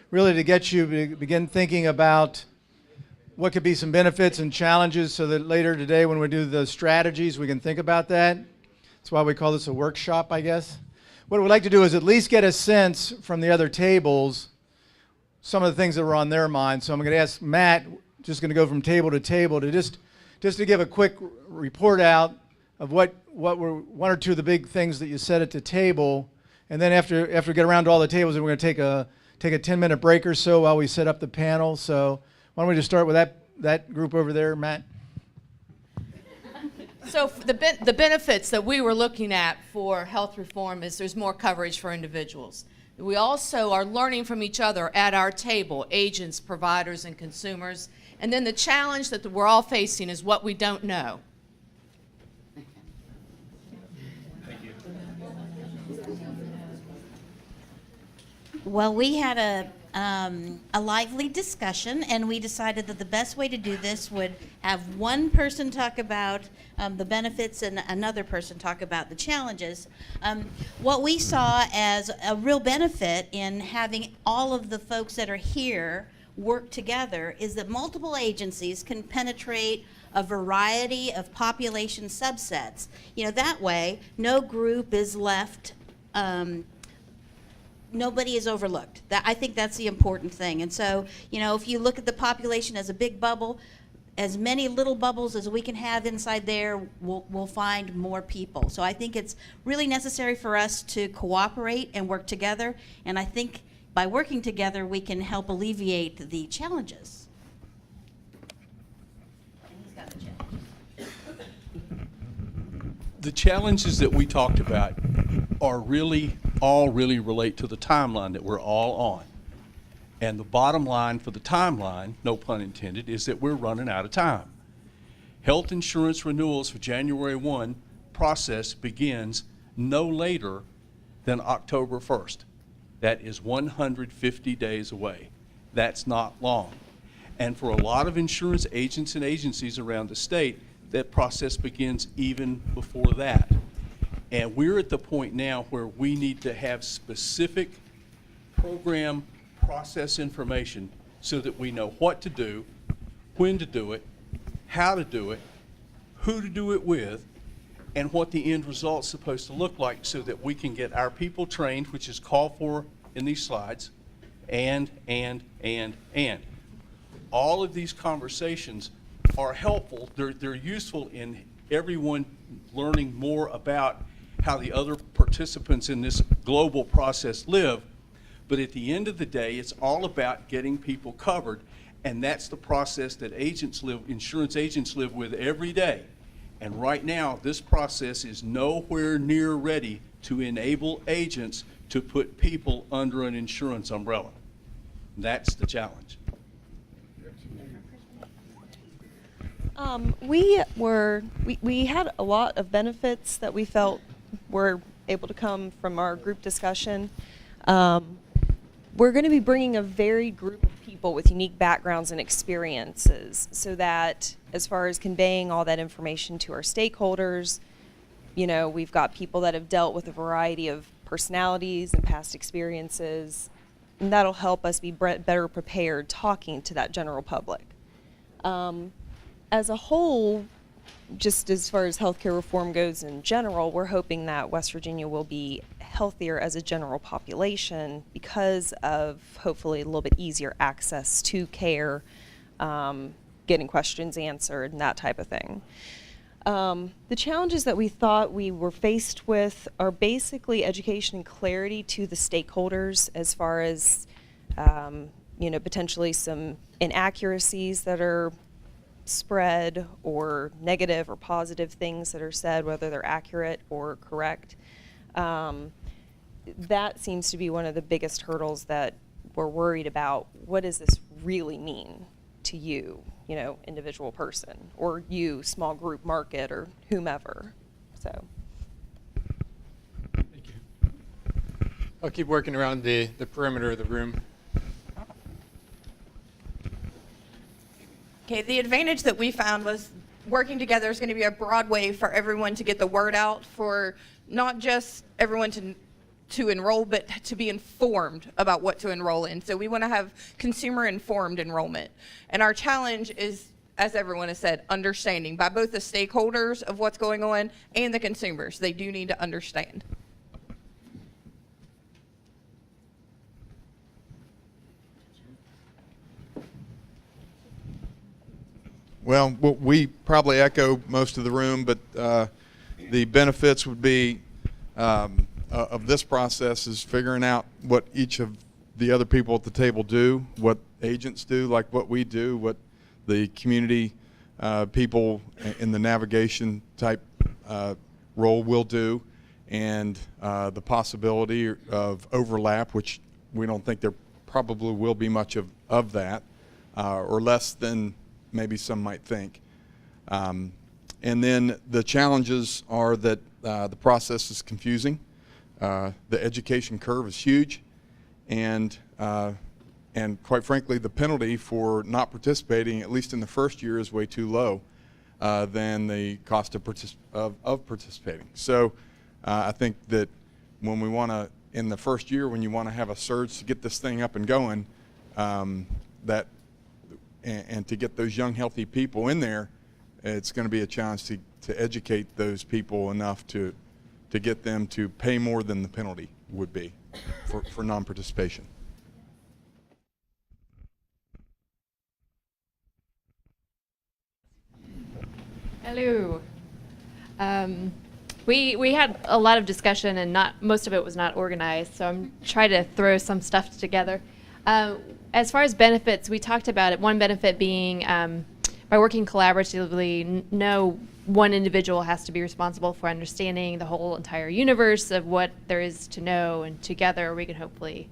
really to get you to begin thinking about what could be some benefits and challenges so that later today when we do the strategies, we can think about that. That's why we call this a workshop, I guess. What we'd like to do is at least get a sense from the other tables some of the things that were on their mind. So I'm going to ask Matt, just going to go from table to table, to just to give a quick report out of what were 1 or 2 of the big things that you said at the table, and then after we get around to all the tables, we're going to take a 10-minute break or so while we set up the panel. So why don't we just start with that group over there, Matt? So the benefits that we were looking at for health reform is there's more coverage for individuals. We also are learning from each other at our table, agents, providers, and consumers. And then the challenge that we're all facing is what we don't know. Well, we had a lively discussion, and we decided that the best way to do this would have one person talk about the benefits and another person talk about the challenges. What we saw as a real benefit in having all of the folks that are here work together is that multiple agencies can penetrate a variety of population subsets. You know, that way, no group is left nobody is overlooked. I think that's the important thing. And so, you know, if you look at the population as a big bubble, as many little bubbles as we can have inside there, we'll find more people. So I think it's really necessary for us to cooperate and work together. And I think by working together, we can help alleviate the challenges. And he's got the challenge. The challenges that we talked about are really relate to the timeline that we're all on. And the bottom line for the timeline, no pun intended, is that we're running out of time. Health insurance renewals for January 1 process begins no later than October 1st. That is 150 days away. That's not long. And for a lot of insurance agents and agencies around the state, that process begins even before that. And we're at the point now where we need to have specific program process information so that we know what to do, when to do it, how to do it, who to do it with, and what the end result's supposed to look like so that we can get our people trained, which is called for in these slides, and. All of these conversations are helpful. They're useful in everyone learning more about how the other participants in this global process live. But at the end of the day, it's all about getting people covered, and that's the process that insurance agents live with every day. And right now, this process is nowhere near ready to enable agents to put people under an insurance umbrella. That's the challenge. We had a lot of benefits that we felt were able to come from our group discussion. We're going to be bringing a varied group of people with unique backgrounds and experiences so that as far as conveying all that information to our stakeholders, you know, we've got people that have dealt with a variety of personalities and past experiences, and that'll help us be better prepared talking to that general public. As a whole, just as far as healthcare reform goes in general, we're hoping that West Virginia will be healthier as a general population because of hopefully a little bit easier access to care, getting questions answered, and that type of thing. The challenges that we thought we were faced with are basically education and clarity to the stakeholders as far as, you know, potentially some inaccuracies that are spread or negative or positive things that are said, whether they're accurate or correct. That seems to be one of the biggest hurdles that we're worried about. What does this really mean to you, you know, individual person, or you, small group market, or whomever? So. Thank you. I'll keep working around the perimeter of the room. Okay, the advantage that we found was working together is going to be a broad way for everyone to get the word out, for not just everyone to enroll, but to be informed about what to enroll in. So we want to have consumer-informed enrollment. And our challenge is, as everyone has said, understanding by both the stakeholders of what's going on and the consumers. They do need to understand. Well, we probably echo most of the room, but the benefits would be of this process is figuring out what each of the other people at the table do, what agents do, like what we do, what the community people in the navigation type role will do, and the possibility of overlap, which we don't think there probably will be much of that, or less than maybe some might think. And then the challenges are that the process is confusing. The education curve is huge, and quite frankly, the penalty for not participating, at least in the first year, is way too low than the cost of participating. So I think that when we want to, in the first year, when you want to have a surge to get this thing up and going, and to get those young, healthy people in there, it's going to be a challenge to educate those people enough to get them to pay more than the penalty would be for non-participation. Hello. We had a lot of discussion, and most of it was not organized, so I'm trying to throw some stuff together. As far as benefits, we talked about it. One benefit being by working collaboratively, no one individual has to be responsible for understanding the whole entire universe of what there is to know, and together we can hopefully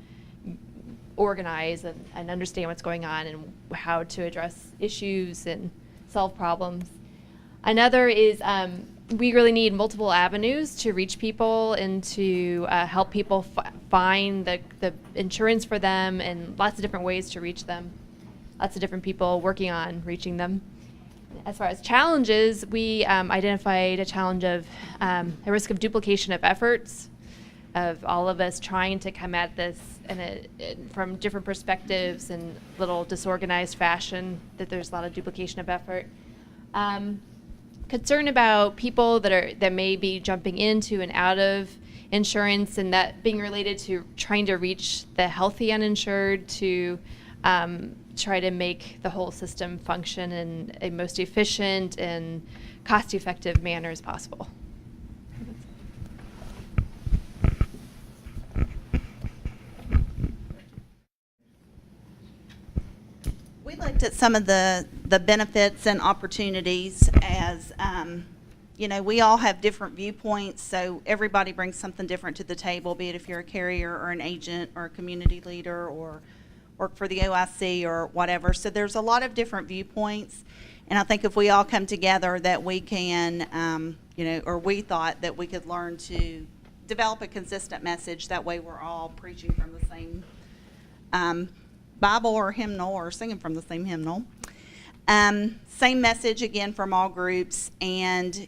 organize and understand what's going on and how to address issues and solve problems. Another is we really need multiple avenues to reach people and to help people find the insurance for them, and lots of different ways to reach them. Lots of different people working on reaching them. As far as challenges, we identified a challenge of a risk of duplication of efforts, of all of us trying to come at this from different perspectives in a little disorganized fashion, that there's a lot of duplication of effort. Concern about people that may be jumping into and out of insurance, and that being related to trying to reach the healthy uninsured to try to make the whole system function in a most efficient and cost-effective manner as possible. We looked at some of the benefits and opportunities as, we all have different viewpoints, so everybody brings something different to the table, be it if you're a carrier or an agent or a community leader or work for the OIC or whatever. So there's a lot of different viewpoints, and I think if we all come together that we can, or we thought that we could learn to develop a consistent message. That way we're all preaching from the same Bible or hymnal, or singing from the same hymnal. Same message again from all groups, and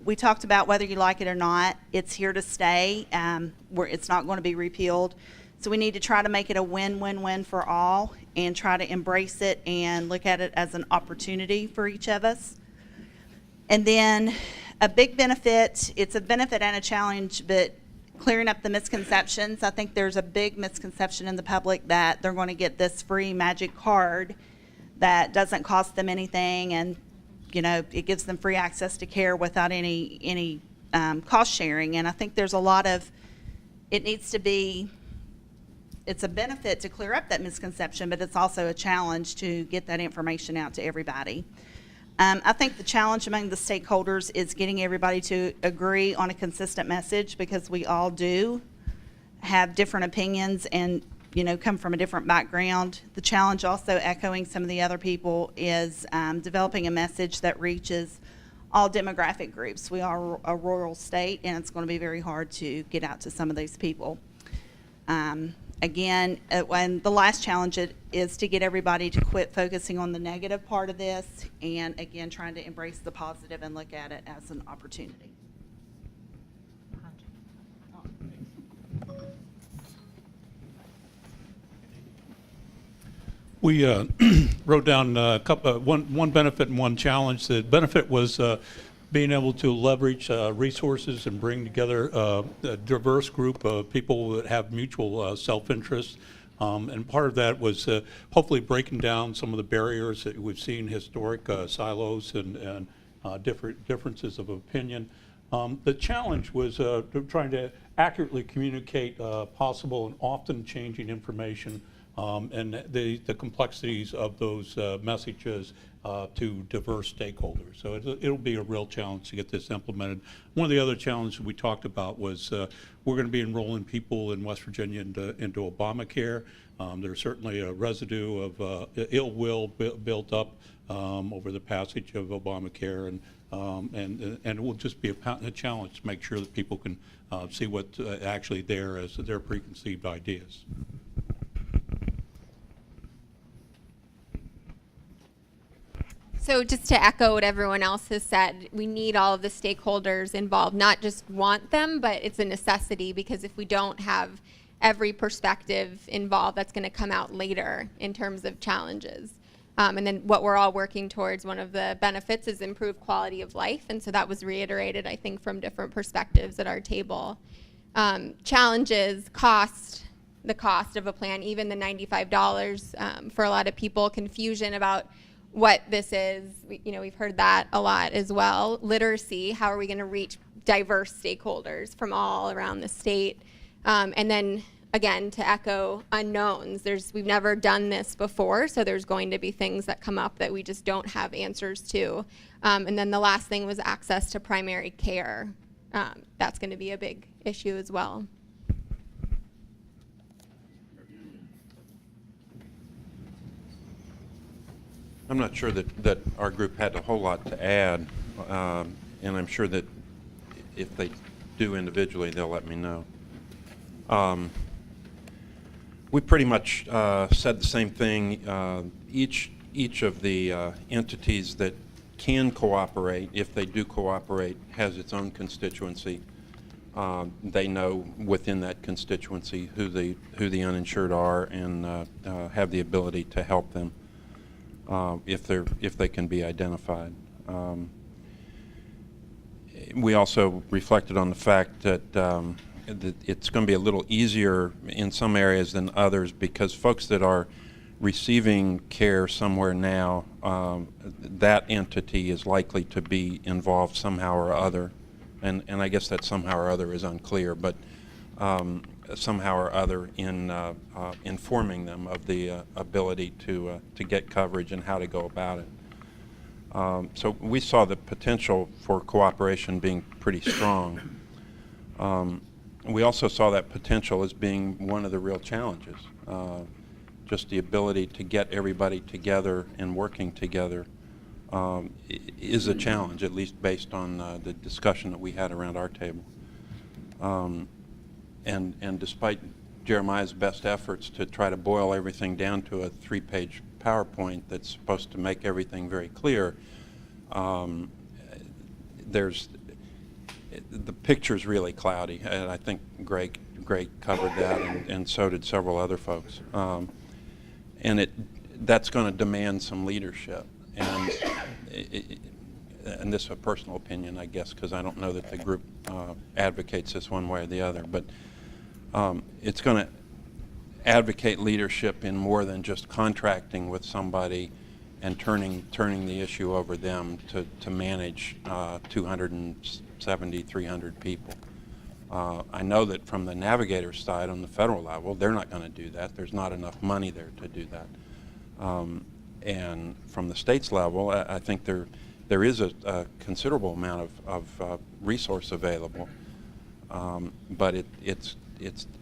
we talked about whether you like it or not, it's here to stay. It's not going to be repealed, so we need to try to make it a win-win-win for all, and try to embrace it and look at it as an opportunity for each of us. And then a big benefit, it's a benefit and a challenge, but clearing up the misconceptions. I think there's a big misconception in the public that they're going to get this free magic card that doesn't cost them anything, and it gives them free access to care without any cost sharing. And I think there's a lot of, it's a benefit to clear up that misconception, but it's also a challenge to get that information out to everybody. I think the challenge among the stakeholders is getting everybody to agree on a consistent message, because we all do have different opinions and come from a different background. The challenge, also echoing some of the other people, is developing a message that reaches all demographic groups. We are a rural state, and it's going to be very hard to get out to some of those people. Again, and the last challenge is to get everybody to quit focusing on the negative part of this, and again, trying to embrace the positive and look at it as an opportunity. We wrote down one benefit and one challenge. The benefit was being able to leverage resources and bring together a diverse group of people that have mutual self-interest. And part of that was hopefully breaking down some of the barriers that we've seen, historic silos and differences of opinion. The challenge was trying to accurately communicate possible and often changing information and the complexities of those messages to diverse stakeholders. So it'll be a real challenge to get this implemented. One of the other challenges we talked about was we're going to be enrolling people in West Virginia into Obamacare. There's certainly a residue of ill will built up over the passage of Obamacare, and it will just be a challenge to make sure that people can see what's actually there as their preconceived ideas. So just to echo what everyone else has said, we need all of the stakeholders involved, not just want them, but it's a necessity, because if we don't have every perspective involved, that's going to come out later in terms of challenges. And then what we're all working towards, one of the benefits is improved quality of life, and so that was reiterated, I think, from different perspectives at our table. Challenges, the cost of a plan, even the $95 for a lot of people, confusion about what this is. We've heard that a lot as well. Literacy, how are we going to reach diverse stakeholders from all around the state? And then again, to echo unknowns, we've never done this before, so there's going to be things that come up that we just don't have answers to. And then the last thing was access to primary care. That's going to be a big issue as well. I'm not sure that our group had a whole lot to add, and I'm sure that if they do individually, they'll let me know. We pretty much said the same thing. Each of the entities that can cooperate, if they do cooperate, has its own constituency. They know within that constituency who the uninsured are and have the ability to help them if they can be identified. We also reflected on the fact that it's going to be a little easier in some areas than others because folks that are receiving care somewhere now, that entity is likely to be involved somehow or other. And I guess that somehow or other is unclear, but somehow or other in informing them of the ability to get coverage and how to go about it. So we saw the potential for cooperation being pretty strong. We also saw that potential as being one of the real challenges. Just the ability to get everybody together and working together is a challenge, at least based on the discussion that we had around our table. And despite Jeremiah's best efforts to try to boil everything down to a 3-page PowerPoint that's supposed to make everything very clear, the picture's really cloudy, and I think Greg covered that, and so did several other folks. And that's going to demand some leadership, and this is a personal opinion, I guess, because I don't know that the group advocates this one way or the other, but it's going to advocate leadership in more than just contracting with somebody and turning the issue over them to manage 270, 300 people. I know that from the navigator's side on the federal level, they're not going to do that. There's not enough money there to do that. And from the state's level, I think there is a considerable amount of resource available, but it's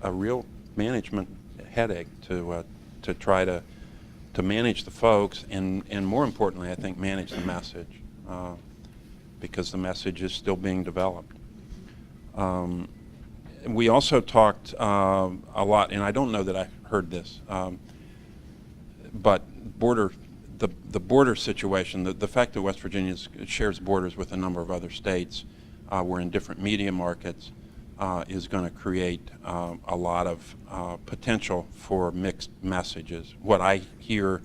a real management headache to try to manage the folks and more importantly, I think, manage the message because the message is still being developed. We also talked a lot, and I don't know that I heard this, but the border situation, the fact that West Virginia shares borders with a number of other states, we're in different media markets, is going to create a lot of potential for mixed messages. What I hear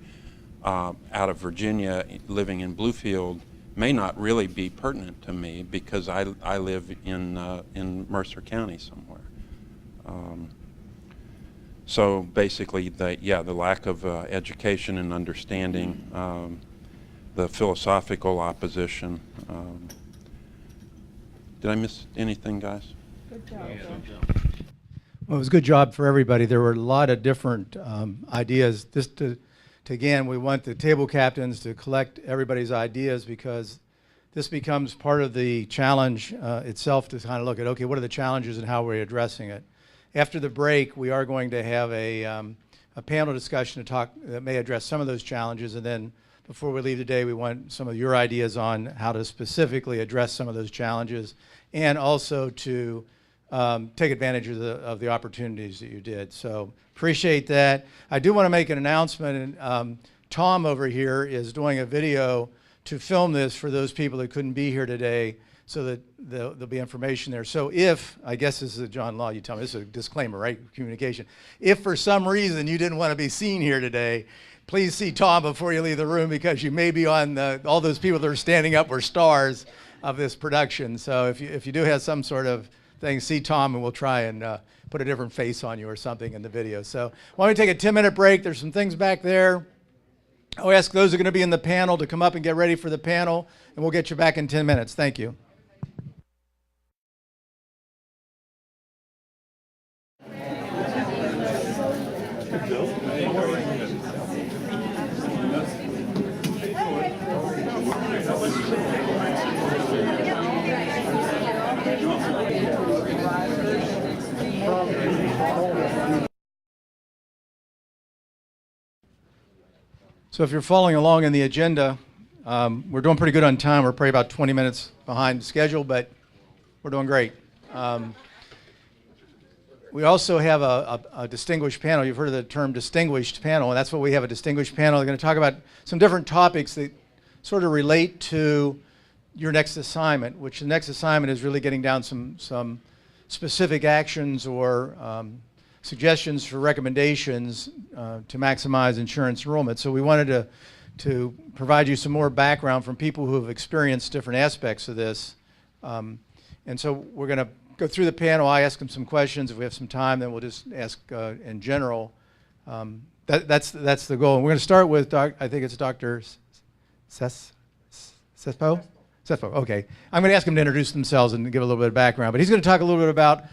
out of Virginia, living in Bluefield, may not really be pertinent to me because I live in Mercer County somewhere. So basically, the lack of education and understanding, the philosophical opposition. Did I miss anything, guys? Good job. Well, it was a good job for everybody. There were a lot of different ideas. Just to again, we want the table captains to collect everybody's ideas because this becomes part of the challenge itself to kind of look at, okay, what are the challenges and how we're addressing it. After the break, we are going to have a panel discussion to talk that may address some of those challenges, and then before we leave today, we want some of your ideas on how to specifically address some of those challenges and also to take advantage of the opportunities that you did. So appreciate that. I do want to make an announcement, and Tom over here is doing a video to film this for those people that couldn't be here today so that there'll be information there. So if, I guess this is a John Law, you tell me, this is a disclaimer, right? Communication. If for some reason you didn't want to be seen here today, please see Tom before you leave the room because you may be on all those people that are standing up were stars of this production. So if you do have some sort of thing, see Tom and we'll try and put a different face on you or something in the video. So why don't we take a 10-minute break? There's some things back there. I'll ask those who are going to be in the panel to come up and get ready for the panel, and we'll get you back in 10 minutes. Thank you. So if you're following along in the agenda, we're doing pretty good on time. We're probably about 20 minutes behind schedule, but we're doing great. We also have a distinguished panel. You've heard of the term distinguished panel, and that's what we have, a distinguished panel. They're going to talk about some different topics that sort of relate to your next assignment, which the next assignment is really getting down some specific actions or suggestions for recommendations to maximize insurance enrollment. So we wanted to provide you some more background from people who have experienced different aspects of this. And so we're going to go through the panel. I ask them some questions. If we have some time, then we'll just ask in general. That's the goal. And we're going to start with, I think it's Dr. Sespo? Sespo, okay. I'm going to ask them to introduce themselves and give a little bit of background. But he's going to talk a little bit about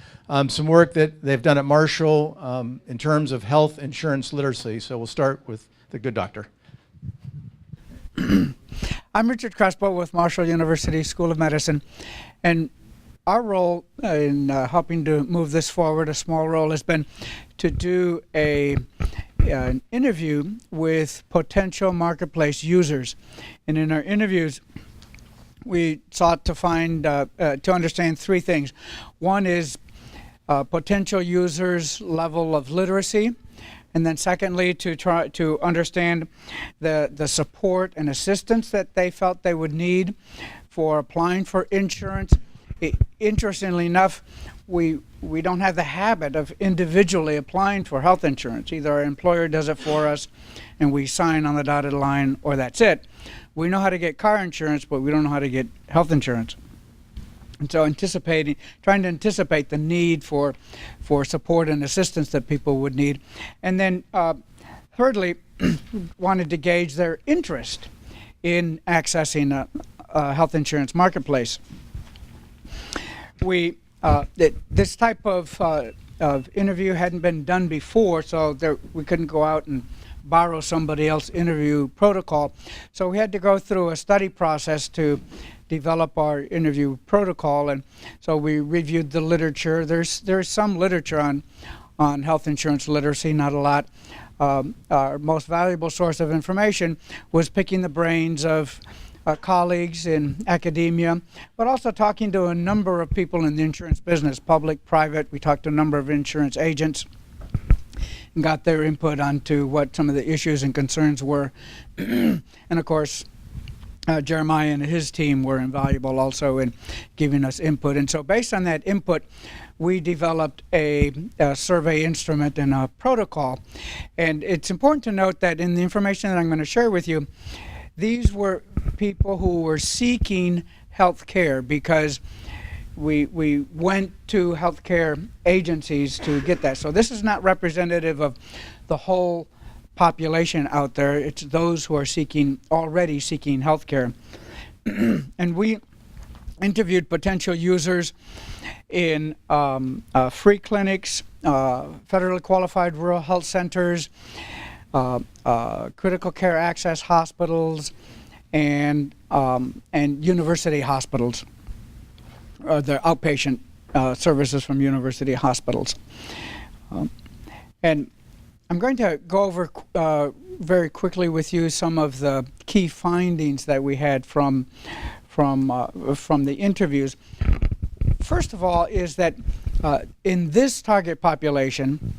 some work that they've done at Marshall in terms of health insurance literacy. So we'll start with the good doctor. I'm Richard Crespo with Marshall University School of Medicine, and our role in helping to move this forward, a small role, has been to do an interview with potential marketplace users. And in our interviews, we sought to find, to understand three things. One is potential users' level of literacy. And then secondly, to try to understand the support and assistance that they felt they would need for applying for insurance. Interestingly enough, we don't have the habit of individually applying for health insurance. Either our employer does it for us and we sign on the dotted line, or that's it. We know how to get car insurance, but we don't know how to get health insurance. And so trying to anticipate the need for support and assistance that people would need. And then thirdly, wanted to gauge their interest in accessing a health insurance marketplace. This type of interview hadn't been done before, so we couldn't go out and borrow somebody else's interview protocol. So we had to go through a study process to develop our interview protocol, and so we reviewed the literature. There's some literature on health insurance literacy, not a lot. Our most valuable source of information was picking the brains of colleagues in academia, but also talking to a number of people in the insurance business, public, private. We talked to a number of insurance agents and got their input onto what some of the issues and concerns were. And of course, Jeremiah and his team were invaluable also in giving us input. And so based on that input, we developed a survey instrument and a protocol. And it's important to note that in the information that I'm going to share with you, these were people who were seeking health care because we went to healthcare agencies to get that. So this is not representative of the whole population out there. It's those who are already seeking health care. And we interviewed potential users in free clinics, federally qualified rural health centers, critical care access hospitals, and university hospitals, the outpatient services from university hospitals. And I'm going to go over very quickly with you some of the key findings that we had from the interviews. First of all is that in this target population,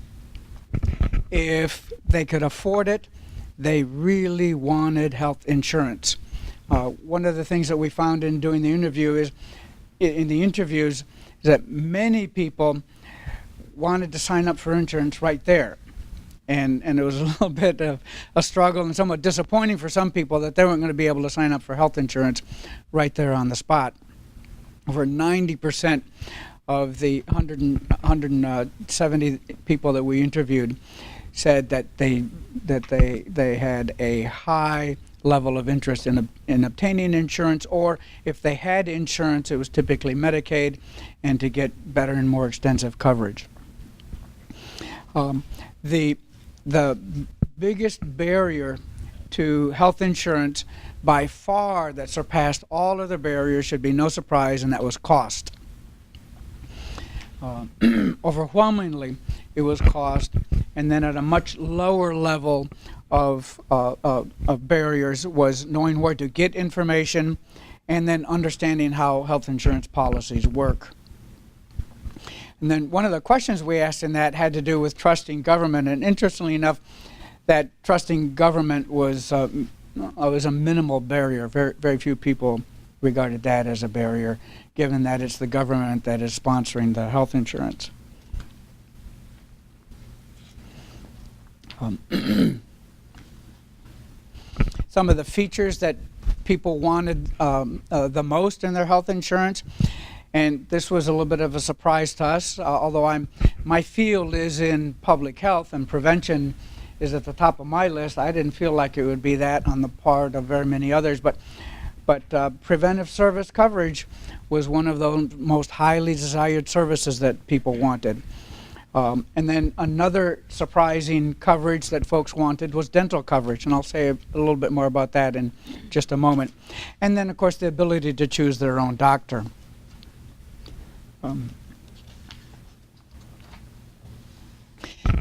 if they could afford it, they really wanted health insurance. One of the things that we found in doing the interview is, in the interviews, is that many people wanted to sign up for insurance right there. And it was a little bit of a struggle and somewhat disappointing for some people that they weren't going to be able to sign up for health insurance right there on the spot. Over 90% of the 170 people that we interviewed said that they had a high level of interest in obtaining insurance, or if they had insurance, it was typically Medicaid, and to get better and more extensive coverage. The biggest barrier to health insurance by far that surpassed all other barriers, should be no surprise, and that was cost. Overwhelmingly, it was cost, and then at a much lower level of barriers was knowing where to get information, and then understanding how health insurance policies work. And then one of the questions we asked in that had to do with trusting government, and interestingly enough, that trusting government was a minimal barrier. Very few people regarded that as a barrier, given that it's the government that is sponsoring the health insurance. Some of the features that people wanted the most in their health insurance, and this was a little bit of a surprise to us, although my field is in public health and prevention is at the top of my list. I didn't feel like it would be that on the part of very many others, but preventive service coverage was one of those most highly desired services that people wanted. And then another surprising coverage that folks wanted was dental coverage, and I'll say a little bit more about that in just a moment. And then, of course, the ability to choose their own doctor.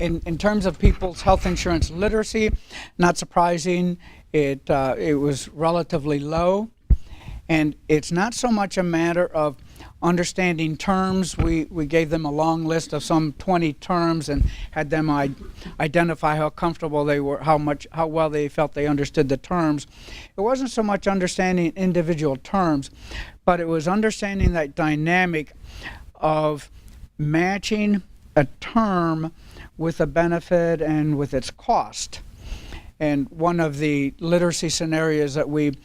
In terms of people's health insurance literacy, not surprising, it was relatively low. And it's not so much a matter of understanding terms. We gave them a long list of some 20 terms and had them identify how comfortable they were, how well they felt they understood the terms. It wasn't so much understanding individual terms, but it was understanding that dynamic of matching a term with a benefit and with its cost. And one of the literacy scenarios that we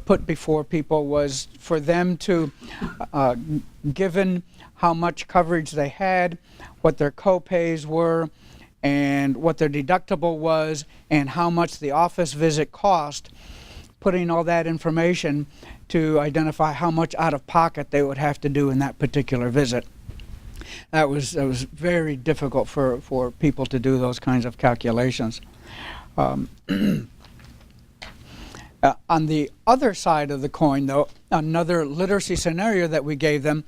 put before people was for them to, given how much coverage they had, what their co-pays were, and what their deductible was, and how much the office visit cost, putting all that information to identify how much out of pocket they would have to do in that particular visit. That was very difficult for people to do those kinds of calculations. On the other side of the coin, though, another literacy scenario that we gave them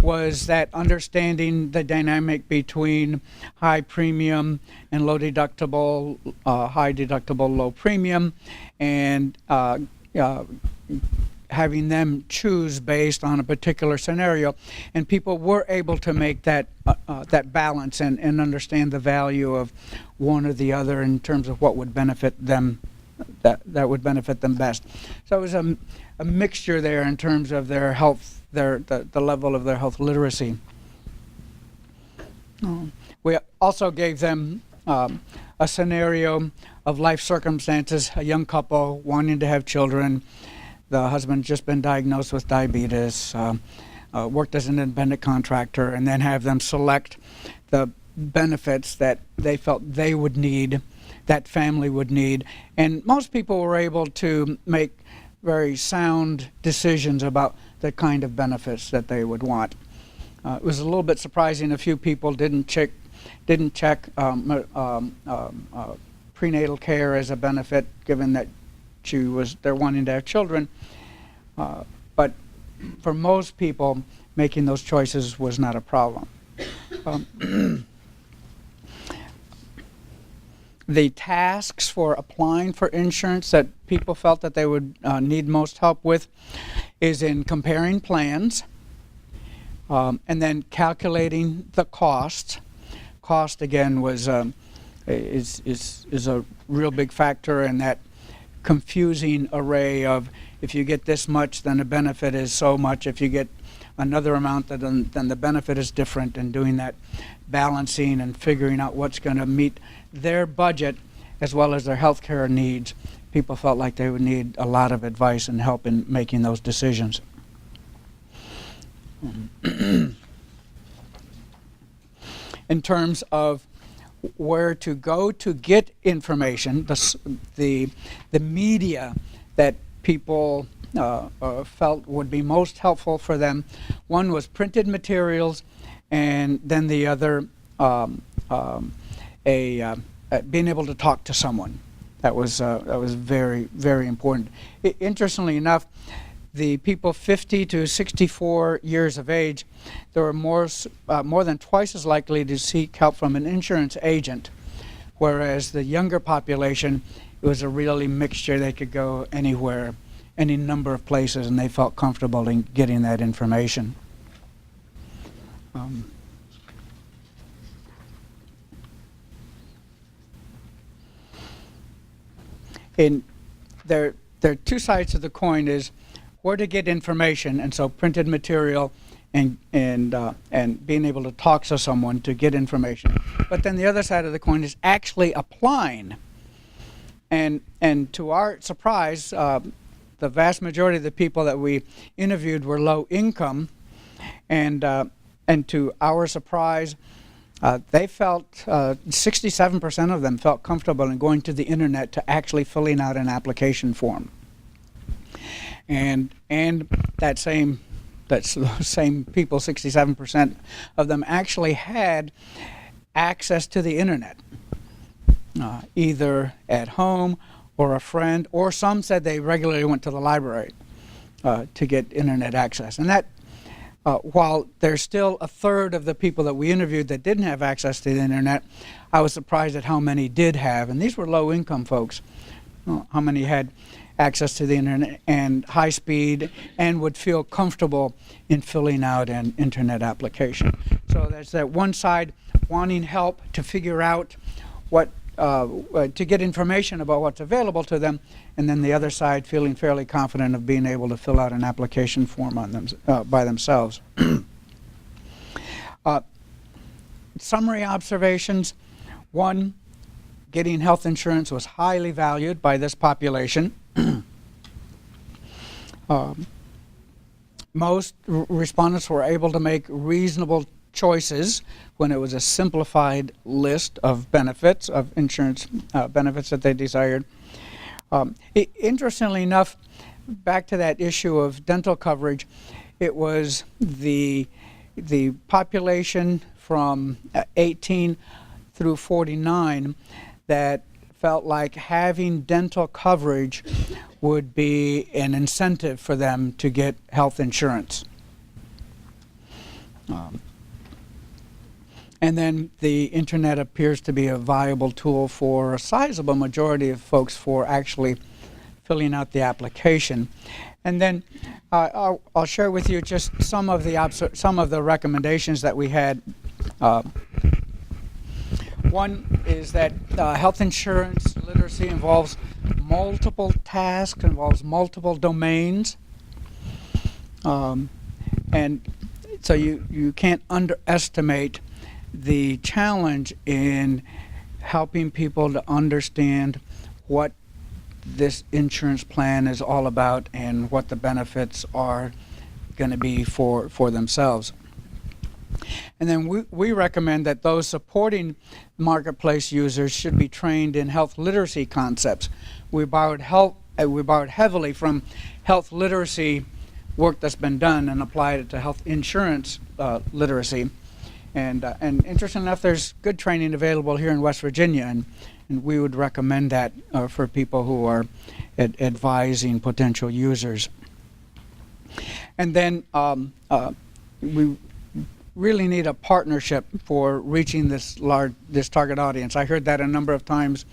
was that understanding the dynamic between high premium and low deductible, high deductible, low premium, and having them choose based on a particular scenario. And people were able to make that balance and understand the value of one or the other in terms of what would benefit them, that would benefit them best. So it was a mixture there in terms of their health, the level of their health literacy. We also gave them a scenario of life circumstances, a young couple wanting to have children. The husband's just been diagnosed with diabetes, worked as an independent contractor, and then have them select the benefits that they felt they would need, that family would need. And most people were able to make very sound decisions about the kind of benefits that they would want. It was a little bit surprising a few people didn't check prenatal care as a benefit, given that they're wanting to have children. But for most people, making those choices was not a problem. The tasks for applying for insurance that people felt that they would need most help with is in comparing plans, and then calculating the cost. Cost, again, is a real big factor in that confusing array of, if you get this much, then the benefit is so much. If you get another amount, then the benefit is different, and doing that balancing and figuring out what's going to meet their budget as well as their health care needs. People felt like they would need a lot of advice and help in making those decisions. In terms of where to go to get information, the media that people felt would be most helpful for them. One was printed materials, and then the other being able to talk to someone. That was very, very important. Interestingly enough, the people 50 to 64 years of age, they were more than twice as likely to seek help from an insurance agent, whereas the younger population, it was a really mixture. They could go anywhere, any number of places, and they felt comfortable in getting that information. And there are two sides to the coin: is where to get information, and so printed material and being able to talk to someone to get information. But then the other side of the coin is actually applying. And to our surprise, the vast majority of the people that we interviewed were low income, and to our surprise, they felt 67% of them felt comfortable in going to the internet to actually filling out an application form. And those same people, 67% of them actually had access to the internet, either at home or a friend, or some said they regularly went to the library to get internet access. And that, while there's still a third of the people that we interviewed that didn't have access to the internet, I was surprised at how many did have, and these were low-income folks, how many had access to the internet and high speed and would feel comfortable in filling out an internet application. So there's that one side wanting help to figure out what, to get information about what's available to them, and then the other side feeling fairly confident of being able to fill out an application form on them, by themselves. Summary observations. One, getting health insurance was highly valued by this population. Most respondents were able to make reasonable choices when it was a simplified list of benefits, of insurance benefits that they desired. Interestingly enough, back to that issue of dental coverage, it was the population from 18 through 49 that felt like having dental coverage would be an incentive for them to get health insurance. And then the internet appears to be a viable tool for a sizable majority of folks for actually filling out the application. And then I'll share with you just some of the recommendations that we had. One is that health insurance literacy involves multiple tasks, involves multiple domains. And so you can't underestimate the challenge in helping people to understand what this insurance plan is all about and what the benefits are going to be for themselves. And then we recommend that those supporting marketplace users should be trained in health literacy concepts. We borrowed heavily from health literacy work that's been done and applied it to health insurance literacy. And interesting enough, there's good training available here in West Virginia, and we would recommend that for people who are advising potential users. And then we really need a partnership for reaching this target audience. I heard that a number of times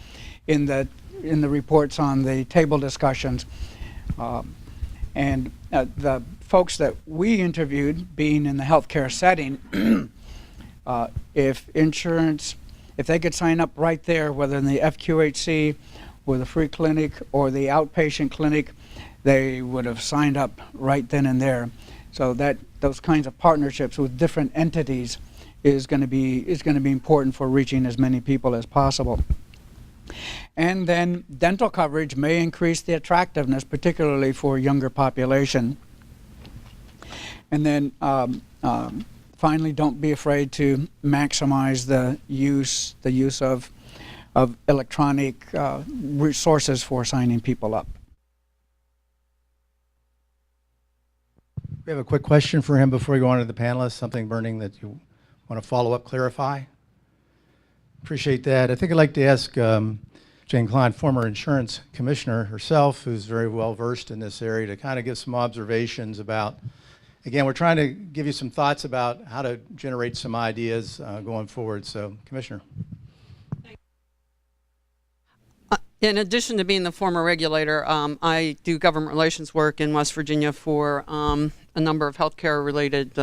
in the reports on the table discussions. And the folks that we interviewed, being in the healthcare setting, if they could sign up right there, whether in the FQHC or the free clinic or the outpatient clinic, they would have signed up right then and there. So that those kinds of partnerships with different entities is going to be important for reaching as many people as possible. And then dental coverage may increase the attractiveness, particularly for younger population. And then finally don't be afraid to maximize the use of electronic resources for signing people up. We have a quick question for him before we go on to the panelists, something burning that you want to follow up, clarify? Appreciate that. I think I'd like to ask Jane Klein, former insurance commissioner herself, who's very well versed in this area, to kind of give some observations about, again, we're trying to give you some thoughts about how to generate some ideas going forward. So, Commissioner. In addition to being the former regulator, I do government relations work in West Virginia for a number of healthcare-related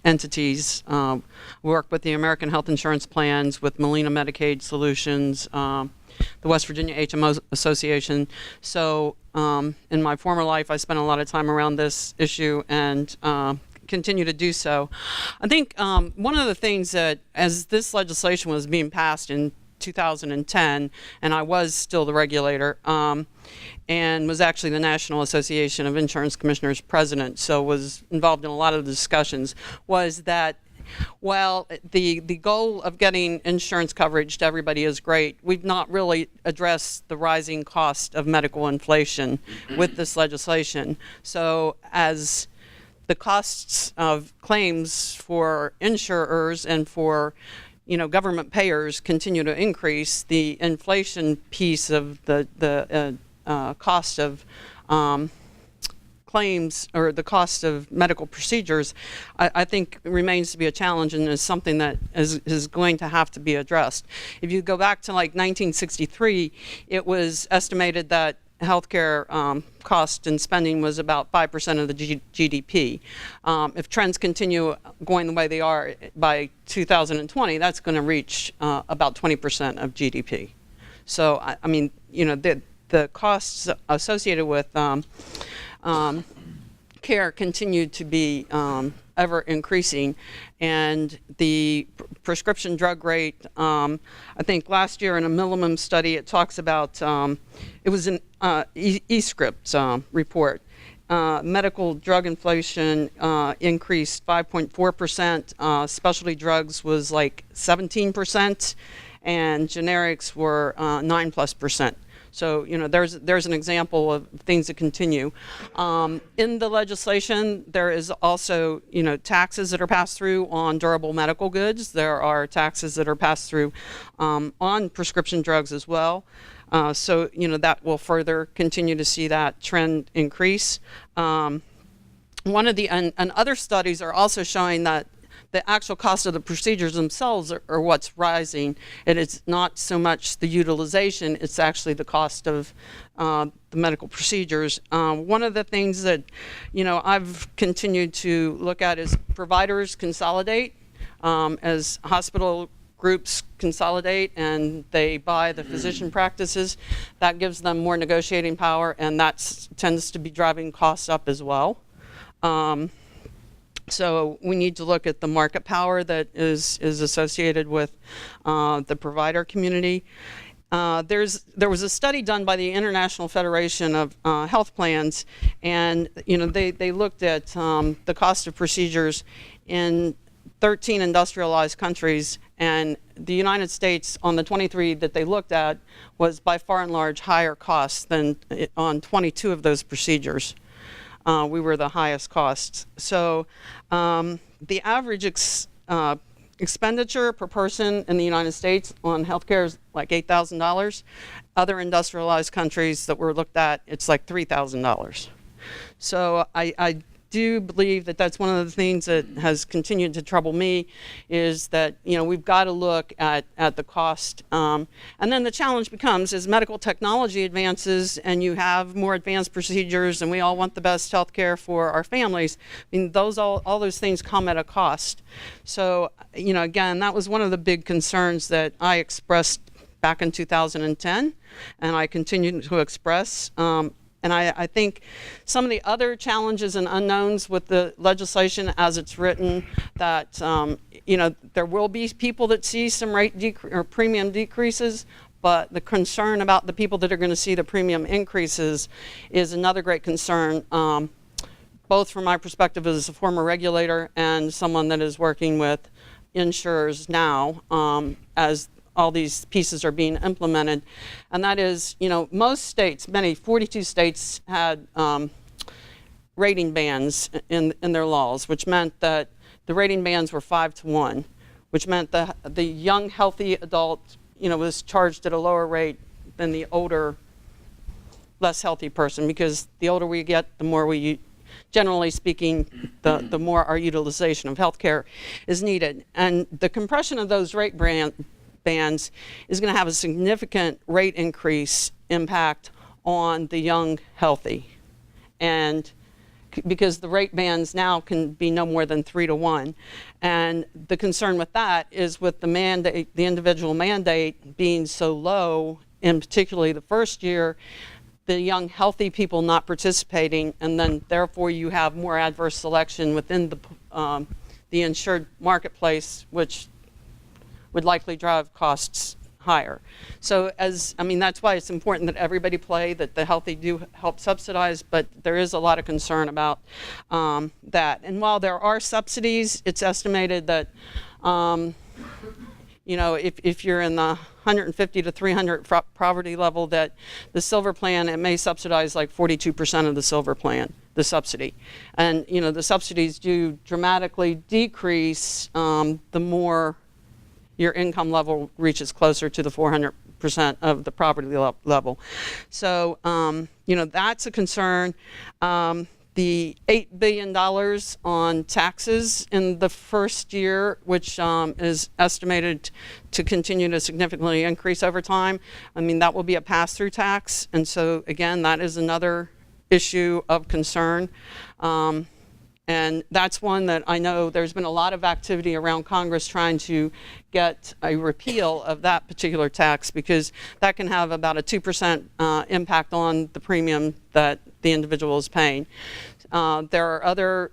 entities. Work with the American Health Insurance Plans, with Molina Medicaid Solutions, the West Virginia HMO Association. So in my former life, I spent a lot of time around this issue and continue to do so. I think one of the things that, as this legislation was being passed in 2010, and I was still the regulator, and was actually the National Association of Insurance Commissioners president, so was involved in a lot of the discussions, was that while the goal of getting insurance coverage to everybody is great, we've not really addressed the rising cost of medical inflation with this legislation. So as the costs of claims for insurers and for government payers continue to increase, the inflation piece of the cost of claims, or the cost of medical procedures, I think remains to be a challenge, and is something that is going to have to be addressed. If you go back to like 1963, it was estimated that healthcare cost and spending was about 5% of the GDP. If trends continue going the way they are by 2020, that's going to reach about 20% of GDP. So, I mean, the costs associated with care continue to be ever increasing, and the prescription drug rate, I think last year in a minimum study, it talks about, it was an e-script report. Medical drug inflation increased 5.4%, specialty drugs was like 17%, and generics were 9+%. So, there's an example of things that continue. In the legislation, there is also, taxes that are passed through on durable medical goods. There are taxes that are passed through on prescription drugs as well. So, that will further continue to see that trend increase. One of the, and other studies are also showing that the actual cost of the procedures themselves are what's rising. And it's not so much the utilization, it's actually the cost of the medical procedures. One of the things that, I've continued to look at is providers consolidate. As hospital groups consolidate and they buy the physician practices, that gives them more negotiating power, and that tends to be driving costs up as well. So we need to look at the market power that is associated with the provider community. There was a study done by the International Federation of Health Plans, and they looked at the cost of procedures in 13 industrialized countries, and the United States, on the 23 that they looked at, was by far and large higher costs than on 22 of those procedures. We were the highest costs. So the average expenditure per person in the United States on healthcare is like $8,000. Other industrialized countries that were looked at, it's like $3,000. So I do believe that that's one of the things that has continued to trouble me, is that we've got to look at the cost, and then the challenge becomes, as medical technology advances and you have more advanced procedures and we all want the best health care for our families, I mean, all those things come at a cost. So again, that was one of the big concerns that I expressed back in 2010, and I continue to express. And I think some of the other challenges and unknowns with the legislation as it's written, that there will be people that see some or premium decreases, but the concern about the people that are going to see the premium increases is another great concern. both from my perspective as a former regulator and someone that is working with insurers now, as all these pieces are being implemented. And that is, most states, 42 states had rating bands in their laws, which meant that the rating bands were 5 to 1, which meant that the young, healthy adult, was charged at a lower rate than the older, less healthy person, because the older we get, the more we, generally speaking, the more our utilization of healthcare is needed. And the compression of those rate bands is going to have a significant rate increase impact on the young healthy. And because the rate bands now can be no more than 3 to 1. And the concern with that is with the mandate, the individual mandate being so low, in particularly the first year, the young healthy people not participating, and then therefore you have more adverse selection within the insured marketplace, which would likely drive costs higher. So that's why it's important that everybody play, that the healthy do help subsidize, but there is a lot of concern about that. And while there are subsidies, it's estimated that if you're in the 150 to 300 poverty level, that the silver plan, it may subsidize like 42% of the silver plan, the subsidy. And the subsidies do dramatically decrease the more your income level reaches closer to the 400% of the poverty level. So that's a concern. The $8 billion on taxes in the first year, which is estimated to continue to significantly increase over time, that will be a pass-through tax. And so, again, that is another issue of concern. And that's one that I know there's been a lot of activity around Congress trying to get a repeal of that particular tax, because that can have about a 2% impact on the premium that the individual is paying. There are other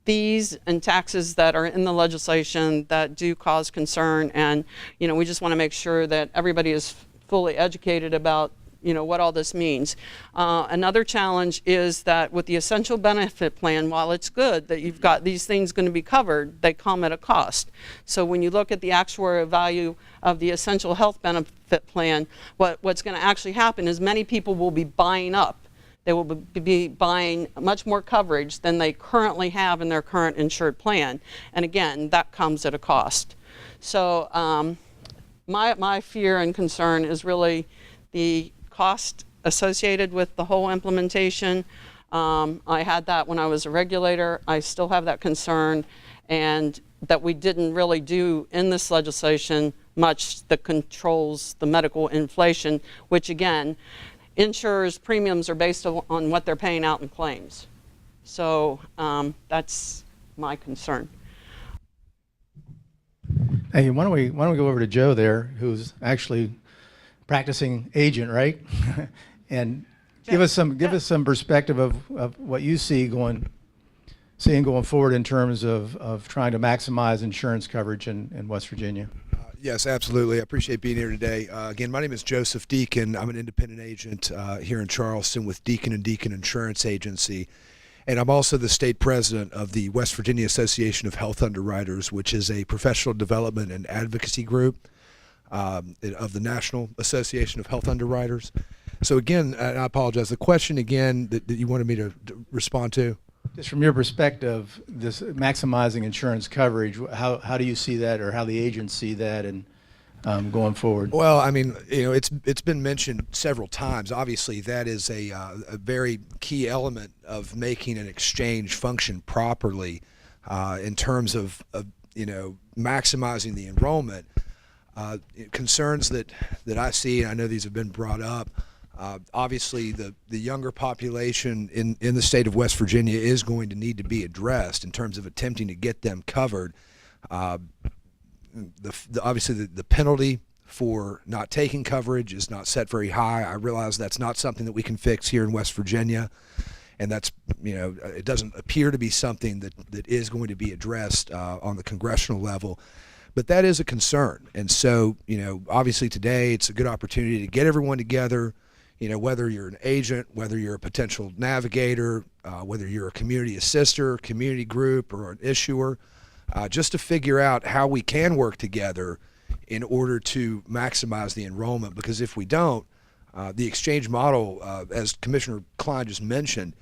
fees and taxes that are in the legislation that do cause concern, and we just want to make sure that everybody is fully educated about what all this means. Another challenge is that with the essential benefit plan, while it's good that you've got these things going to be covered, they come at a cost. So when you look at the actuarial value of the essential health benefit plan, what's going to actually happen is many people will be buying up. They will be buying much more coverage than they currently have in their current insured plan. And again, that comes at a cost. So my fear and concern is really the cost associated with the whole implementation. I had that when I was a regulator. I still have that concern, and that we didn't really do in this legislation much that controls the medical inflation, which again, insurers' premiums are based on what they're paying out in claims. So that's my concern. Hey, why don't we go over to Joe there, who's actually practicing agent, right? And give us some perspective of what you see going forward in terms of trying to maximize insurance coverage in West Virginia. Yes, absolutely. I appreciate being here today. Again, my name is Joseph Deacon. I'm an independent agent here in Charleston with Deacon & Deacon Insurance Agency. And I'm also the state president of the West Virginia Association of Health Underwriters, which is a professional development and advocacy group of the National Association of Health Underwriters. So again, and I apologize, the question again that you wanted me to respond to? Just from your perspective, this maximizing insurance coverage, how do you see that, or how the agents see that, and going forward? Well, I mean, it's been mentioned several times. Obviously, that is a very key element of making an exchange function properly in terms of maximizing the enrollment. Concerns that I see, and I know these have been brought up. Obviously, the younger population in the state of West Virginia is going to need to be addressed in terms of attempting to get them covered. Obviously, the penalty for not taking coverage is not set very high. I realize that's not something that we can fix here in West Virginia, and that's it doesn't appear to be something that is going to be addressed on the congressional level. But that is a concern, and so obviously today it's a good opportunity to get everyone together. You know, whether you're an agent, whether you're a potential navigator, whether you're a community assister, community group, or an issuer, just to figure out how we can work together in order to maximize the enrollment. Because if we don't, the exchange model, as Commissioner Klein just mentioned,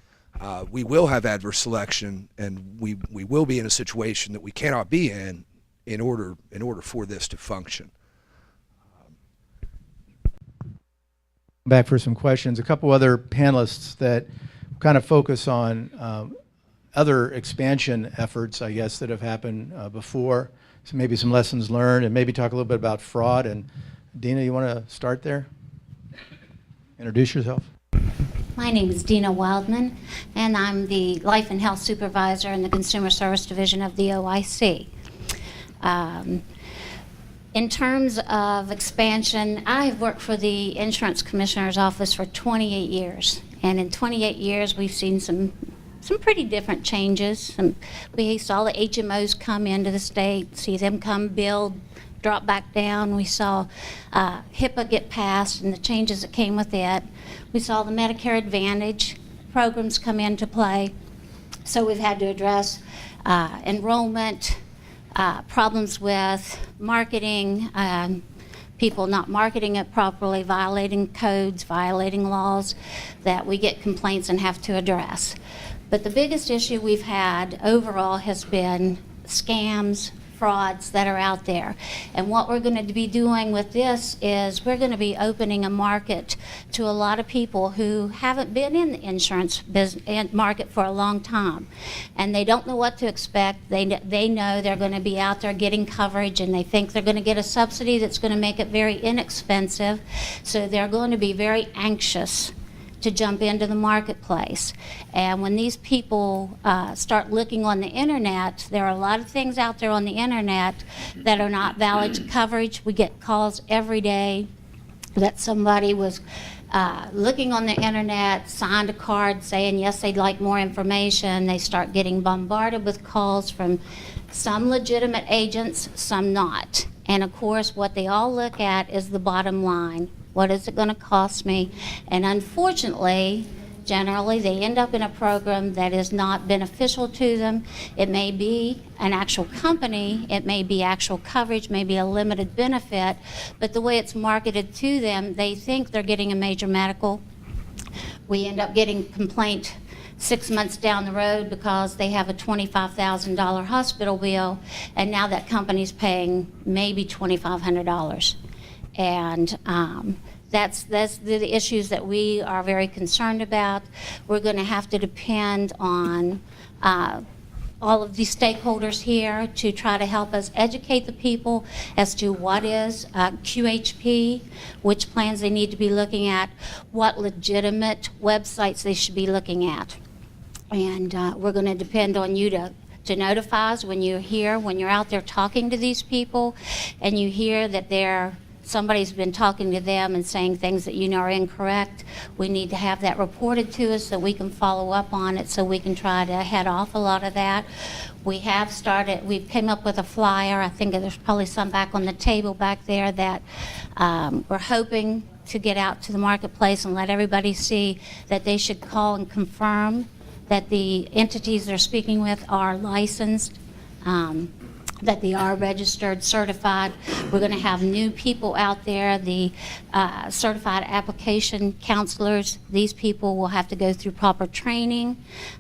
we will have adverse selection, and we will be in a situation that we cannot be in order for this to function. Back for some questions. A couple other panelists that kind of focus on other expansion efforts, I guess, that have happened before. So maybe some lessons learned, and maybe talk a little bit about fraud. And Dina, you want to start there? Introduce yourself. My name is Dina Wildman, and I'm the Life and Health Supervisor in the Consumer Service Division of the OIC. In terms of expansion, I've worked for the Insurance Commissioner's Office for 28 years. And in 28 years, we've seen some pretty different changes. We saw the HMOs come into the state, see them come build, drop back down. We saw HIPAA get passed and the changes that came with it. We saw the Medicare Advantage programs come into play. So we've had to address enrollment, problems with marketing, people not marketing it properly, violating codes, violating laws that we get complaints and have to address. But the biggest issue we've had overall has been scams, frauds that are out there. And what we're going to be doing with this is we're going to be opening a market to a lot of people who haven't been in the insurance business market for a long time. And they don't know what to expect. They know they're going to be out there getting coverage, and they think they're going to get a subsidy that's going to make it very inexpensive. So they're going to be very anxious to jump into the marketplace. And when these people start looking on the internet, there are a lot of things out there on the internet that are not valid coverage. We get calls every day that somebody was looking on the internet, signed a card saying yes, they'd like more information. They start getting bombarded with calls from some legitimate agents, some not. And of course, what they all look at is the bottom line. What is it going to cost me? And unfortunately, generally, they end up in a program that is not beneficial to them. It may be an actual company, it may be actual coverage, maybe a limited benefit, but the way it's marketed to them, they think they're getting a major medical. We end up getting complaint 6 months down the road because they have a $25,000 hospital bill, and now that company's paying maybe $2,500. And that's the issues that we are very concerned about. We're going to have to depend on all of these stakeholders here to try to help us educate the people as to what is QHP, which plans they need to be looking at, what legitimate websites they should be looking at. And we're going to depend on you to notify us when you're here, when you're out there talking to these people, and you hear that somebody's been talking to them and saying things that you know are incorrect. We need to have that reported to us so we can follow up on it, so we can try to head off a lot of that. We came up with a flyer. I think there's probably some back on the table back there that we're hoping to get out to the marketplace and let everybody see that they should call and confirm that the entities they're speaking with are licensed, that they are registered, certified. We're going to have new people out there, the certified application counselors. These people will have to go through proper training.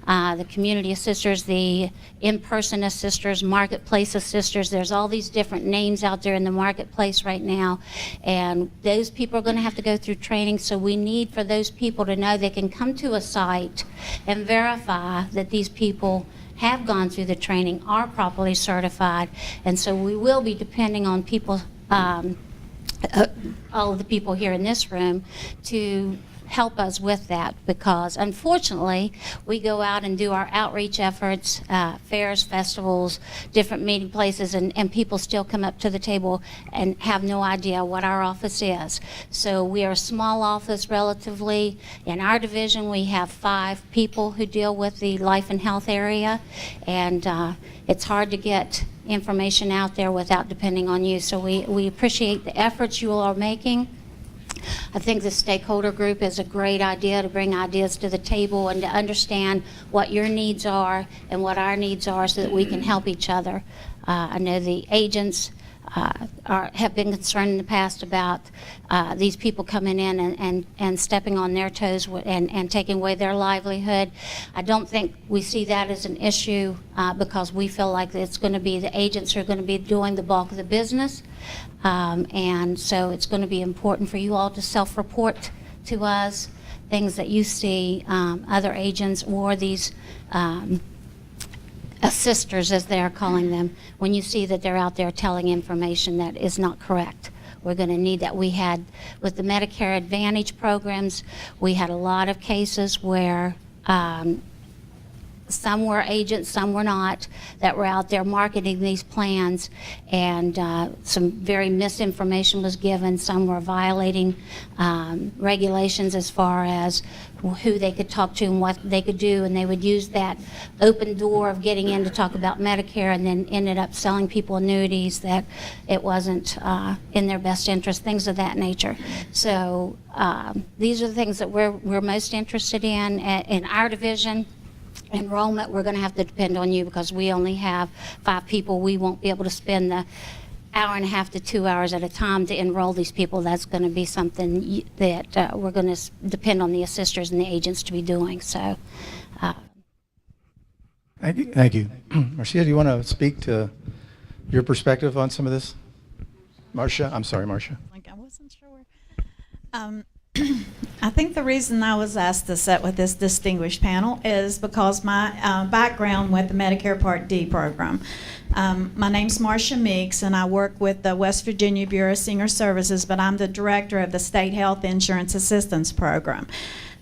The community assisters, the in-person assisters, marketplace assisters. There's all these different names out there in the marketplace right now, and those people are going to have to go through training. So we need for those people to know they can come to a site and verify that these people have gone through the training, are properly certified, and so we will be depending on people, all of the people here in this room, to help us with that, because unfortunately we go out and do our outreach efforts, fairs, festivals, different meeting places, and people still come up to the table and have no idea what our office is. So we are a small office relatively. In our division we have 5 people who deal with the life and health area, and it's hard to get information out there without depending on you. So we appreciate the efforts you all are making. I think the stakeholder group is a great idea to bring ideas to the table and to understand what your needs are and what our needs are so that we can help each other. I know the agents have been concerned in the past about these people coming in and stepping on their toes and taking away their livelihood. I don't think we see that as an issue because we feel like it's going to be the agents who are going to be doing the bulk of the business. And so it's going to be important for you all to self-report to us things that you see other agents or these assisters, as they are calling them, when you see that they're out there telling information that is not correct. We're going to need that. We had, with the Medicare Advantage programs, we had a lot of cases where some were agents, some were not, that were out there marketing these plans, and some very misinformation was given. Some were violating regulations as far as who they could talk to and what they could do, and they would use that open door of getting in to talk about Medicare and then ended up selling people annuities that it wasn't in their best interest, things of that nature. So these are the things that we're most interested in our division. Enrollment, we're going to have to depend on you because we only have 5 people. We won't be able to spend the hour and a half to 2 hours at a time to enroll these people. That's going to be something that we're going to depend on the assisters and the agents to be doing. So, Thank you. Marcia, do you want to speak to your perspective on some of this? Marcia, I'm sorry, Marcia. I wasn't sure. I think the reason I was asked to sit with this distinguished panel is because my background with the Medicare Part D program. My name's Marcia Meeks, and I work with the West Virginia Bureau of Senior Services, but I'm the director of the State Health Insurance Assistance Program.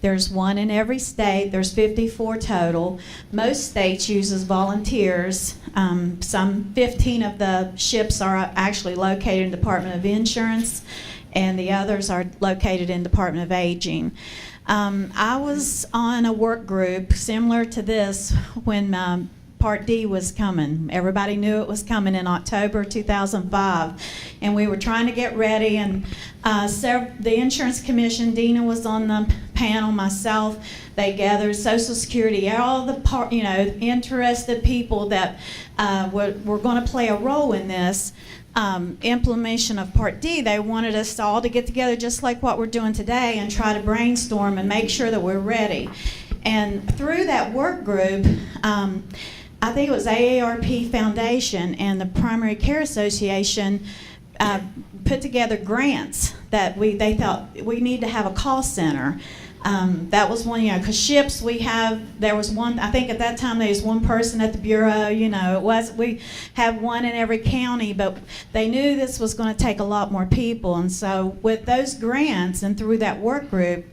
There's one in every state. There's 54 total. Most states uses volunteers. Some 15 of the ships are actually located in the Department of Insurance, and the others are located in Department of Aging. I was on a work group similar to this when Part D was coming. Everybody knew it was coming in October 2005, and we were trying to get ready, and the Insurance Commission, Dina was on the panel, myself, they gathered Social Security, all the interested people that were going to play a role in this implementation of Part D. They wanted us all to get together just like what we're doing today and try to brainstorm and make sure that we're ready. And through that work group, I think it was AARP Foundation and the Primary Care Association put together grants that they thought we need to have a call center. That was one, because ships there was one, I think at that time there was one person at the Bureau, we have one in every county, but they knew this was going to take a lot more people. And so with those grants and through that work group,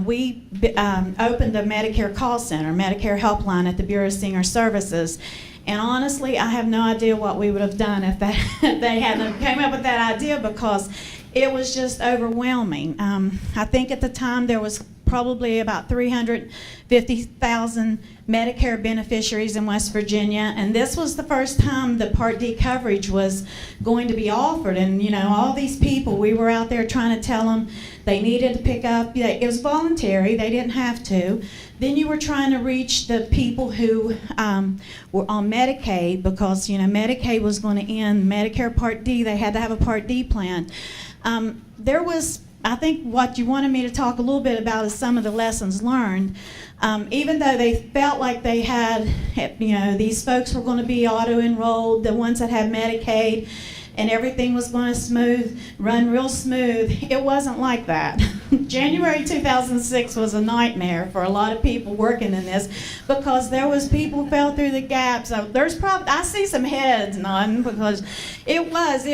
we opened a Medicare call center, Medicare helpline at the Bureau of Senior Services. And honestly, I have no idea what we would have done if they hadn't came up with that idea, because it was just overwhelming. I think at the time there was probably about 350,000 Medicare beneficiaries in West Virginia, and this was the first time the Part D coverage was going to be offered. And all these people, we were out there trying to tell them they needed to pick up. It was voluntary; they didn't have to. Then you were trying to reach the people who were on Medicaid, because Medicaid was going to end. Medicare Part D, they had to have a Part D plan. There was, I think what you wanted me to talk a little bit about is some of the lessons learned. Even though they felt like they had, these folks were going to be auto-enrolled, the ones that had Medicaid, and everything was going to run real smooth, it wasn't like that. January 2006 was a nightmare for a lot of people working in this, because there was people who fell through the gaps. I see some heads nodding, because it was,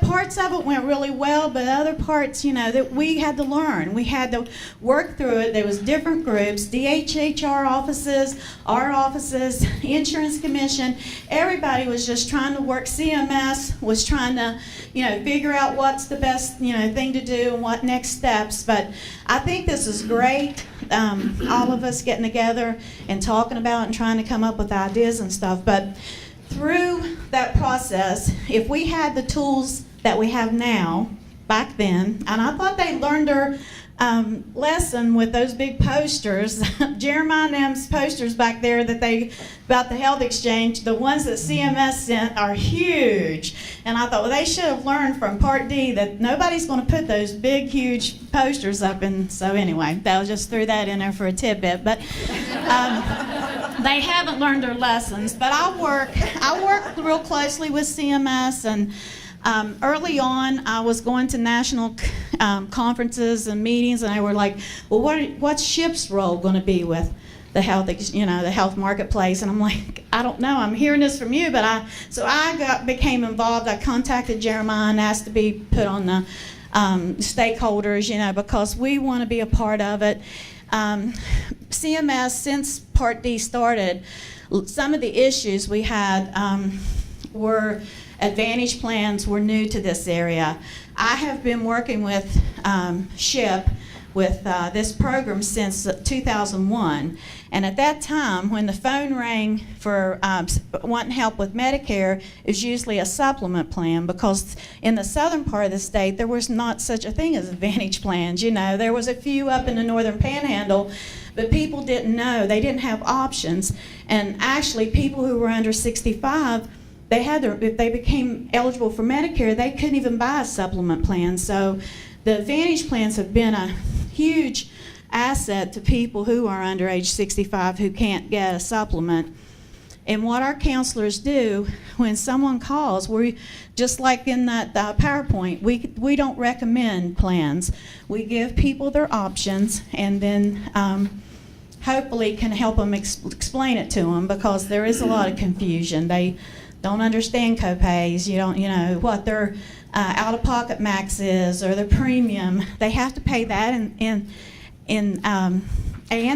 parts of it went really well, but other parts, that we had to learn. We had to work through it. There was different groups, DHHR offices, our offices, Insurance Commission, everybody was just trying to work. CMS was trying to, figure out what's the best, thing to do and what next steps. But I think this is great. All of us getting together and talking about it and trying to come up with ideas and stuff. But through that process, if we had the tools that we have now, back then, and I thought they learned their lesson with those big posters. Jeremiah and them's posters back there about the health exchange, the ones that CMS sent are huge. And I thought, well, they should have learned from Part D that nobody's going to put those big, huge posters up. And so anyway, I just threw that in there for a tidbit. But they haven't learned their lessons. But I work real closely with CMS, and early on, I was going to national conferences and meetings, and they were like, "Well, what's SHIP's role going to be with the health, the health marketplace?" And I'm like, "I don't know. I'm hearing this from you." But I became involved. I contacted Jeremiah and asked to be put on the stakeholders, because we want to be a part of it. CMS, since Part D started, some of the issues we had were Advantage plans were new to this area. I have been working with SHIP with this program since 2001. And at that time, when the phone rang for wanting help with Medicare, it was usually a supplement plan, because in the southern part of the state, there was not such a thing as Advantage plans. There was a few up in the northern panhandle, but people didn't know. They didn't have options. And actually, people who were under 65, if they became eligible for Medicare, they couldn't even buy a supplement plan. So the Advantage plans have been a huge asset to people who are under age 65 who can't get a supplement. And what our counselors do when someone calls, we just like in that PowerPoint, we don't recommend plans. We give people their options, and then hopefully can help them explain it to them, because there is a lot of confusion. They don't understand copays. You don't, what their out-of-pocket max is, or their premium. They have to pay that and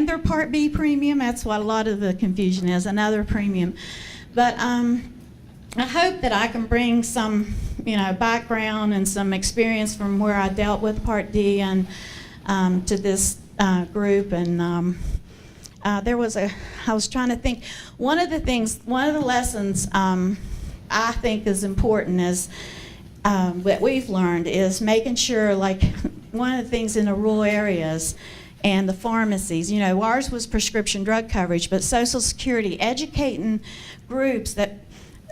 their Part B premium. That's what a lot of the confusion is, another premium. But I hope that I can bring some, background and some experience from where I dealt with Part D and to this group. And I was trying to think, one of the lessons I think is important is that we've learned is making sure, like one of the things in the rural areas and the pharmacies, ours was prescription drug coverage, but Social Security, educating groups that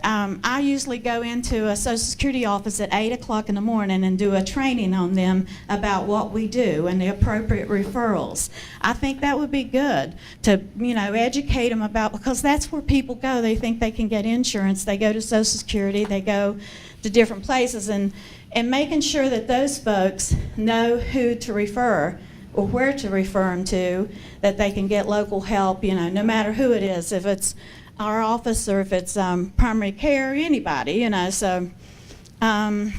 I usually go into a Social Security office at 8 o'clock in the morning and do a training on them about what we do and the appropriate referrals. I think that would be good to, educate them about, because that's where people go. They think they can get insurance. They go to Social Security. They go to different places, and making sure that those folks know who to refer or where to refer them to, that they can get local help, no matter who it is, if it's our office or if it's primary care, anybody, So I'll,